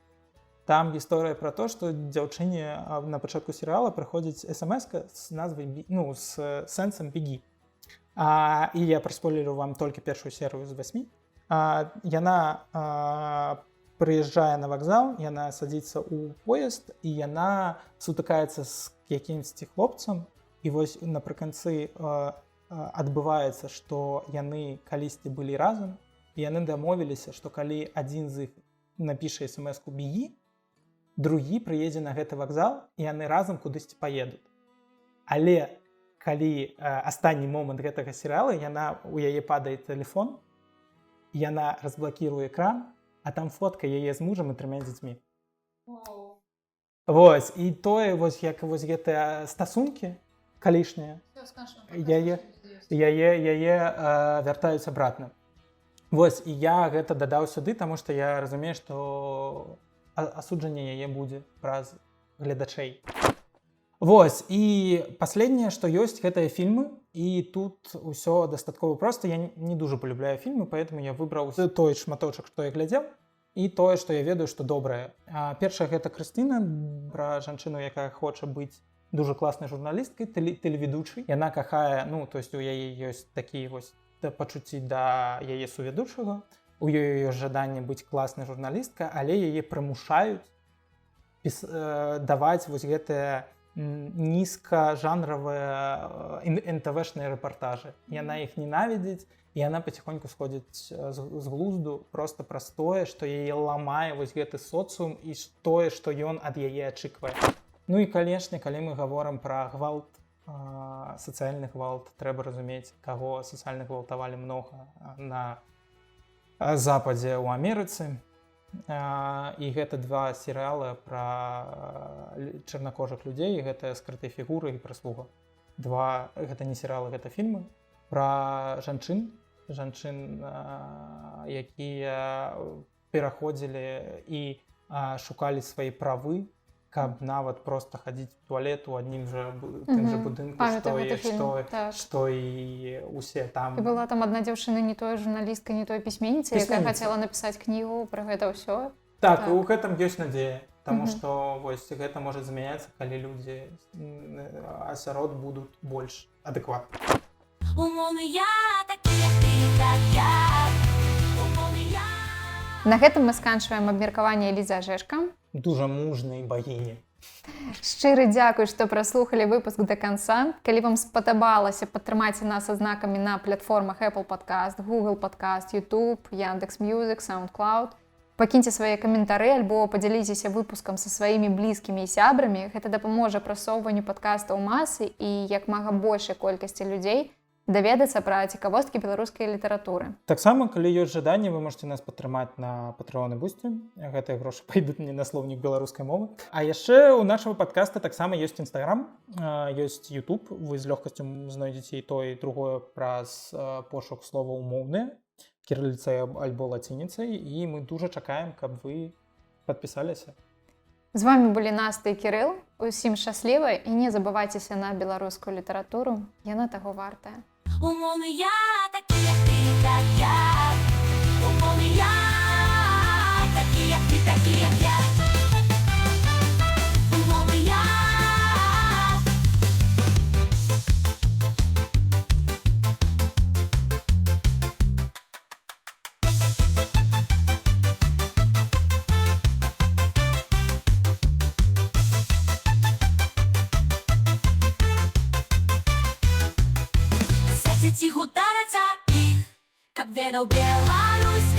S1: Там гісторыя пра то, што дзяўчыне на пачатку серыяла прыходзіць смс-ка з назвай, з сэнсам «Бегі». І я праспойлерю вам толькі першую серыю з 8. Яна прыязджае на вакзал, яна садзіцца ў поезд, і яна сутыкаецца з якімсьці хлопцам, і вось напрыканцы адбываецца, што яны калісьці былі разам, І яны дамовіліся, што калі адзін з іх напіша смс-ку «бегі», другі прыедзе на гэты вакзал, і яны разам кудысьці паедуць. Але калі астатні момант гэтага серыяла, у яе падае тэлефон, яна разблакіруе экран, а там фотка яе з мужам і 3 дзецьмі. Вось, і тое, вось, як вось гэтыя стасункі калішнія, яе вяртаюць абратна. Вось, і я гэта дадаў сюды, таму што я разумею, што асуджанне яе будзе праз гледачэй. Вось, і паследняе, што ёсць, гэтыя фільмы, і тут усё дастаткова проста. Я не дужа полюбляю фільмы, поэтому я выбраў той шматочак, што я глядзеў, і тое, што я ведаю, што добрае. Першая гэта Крыстына, пра жанчыну, якая хоча быць дужа класнай журналісткай, тэлеведучай. Яна кахае, то есть у яе ёсць такія вось пачуцці да яе сувядучага, у ёй жаданне быць класнай журналісткай, але яе прымушаюць даваць вось гэтыя нізкажанравыя НТВшныя рэпартажы. Яна іх ненавідзіць, і яна паціхоньку сходзіць з глузду проста праз тое, што яе ламае вось гэты соцыум і тое, што ён ад яе ачыквае. Ну і, канешне, калі мы гаворым пра гвалт, сацыяльны гвалт, трэба разумець, каго сацыяльна гвалтавалі многа на Западзе ў Амерыцы. І гэта 2 серыялы пра чарнакожых людзей, гэта «Скрытыя фігуры» і «Прыслуга». Гэта не серыялы, гэта фільмы пра жанчын, якія пераходзілі і шукалі свае правы, каб нават проста хадзіць у туалет у адным жа тым жа будынку, што і усе там.
S2: І была там адна дзяўчына, не той журналістка, не той пісьменніца, якая хацела напісаць кнігу пра гэта ўсё.
S1: Так, і ў гэтым ёсць надзея, таму што вось гэта можа змяняцца, калі людзі асярод будуць больш адэкватны.
S2: На гэтым мы сканчваем абмеркаванне Элізы Ажэшка.
S1: Дужа мужнай багіні.
S2: Шчыры дзякуй, што праслухалі выпуск да канца. Калі вам спадабалася, падтрымайце нас азнакамі на платформах Apple Podcast, Google Podcast, YouTube, Яндекс.Мьюзік, SoundCloud. Пакіньце свае каментары альбо падзяліцеся выпускам са сваімі блізкімі і сябрамі. Гэта дапаможа прасоўванню падкаста ў масы і як мага большай колькасці людзей даведацца пра цікавосткі беларускай літаратуры.
S1: Таксама, калі ёсць жаданне, вы можете нас падтрымаць на Patreon і Boosty. Гэтыя грошы пайдуць мне на слоўнік беларускай мовы. А яшчэ ў нашага падкаста таксама ёсць Instagram, ёсць YouTube. Вы з лёгкасцю знойдзеце і тое, і другое праз пошук слова умоўнае, кірыліцай альбо лацініцай, і мы дужа чакаем, каб вы падпісаліся.
S2: З вами былі Наста і Кірыл. Усім шчаслівай і не забывайцеся на беларускую літаратуру. Яна таго вартая.
S3: Умоўны я, такі як ты, так я. Умоўны я, такі як ты, такі як я. Умоўны я. Ці гутараться іх, каб ведаў Беларусь.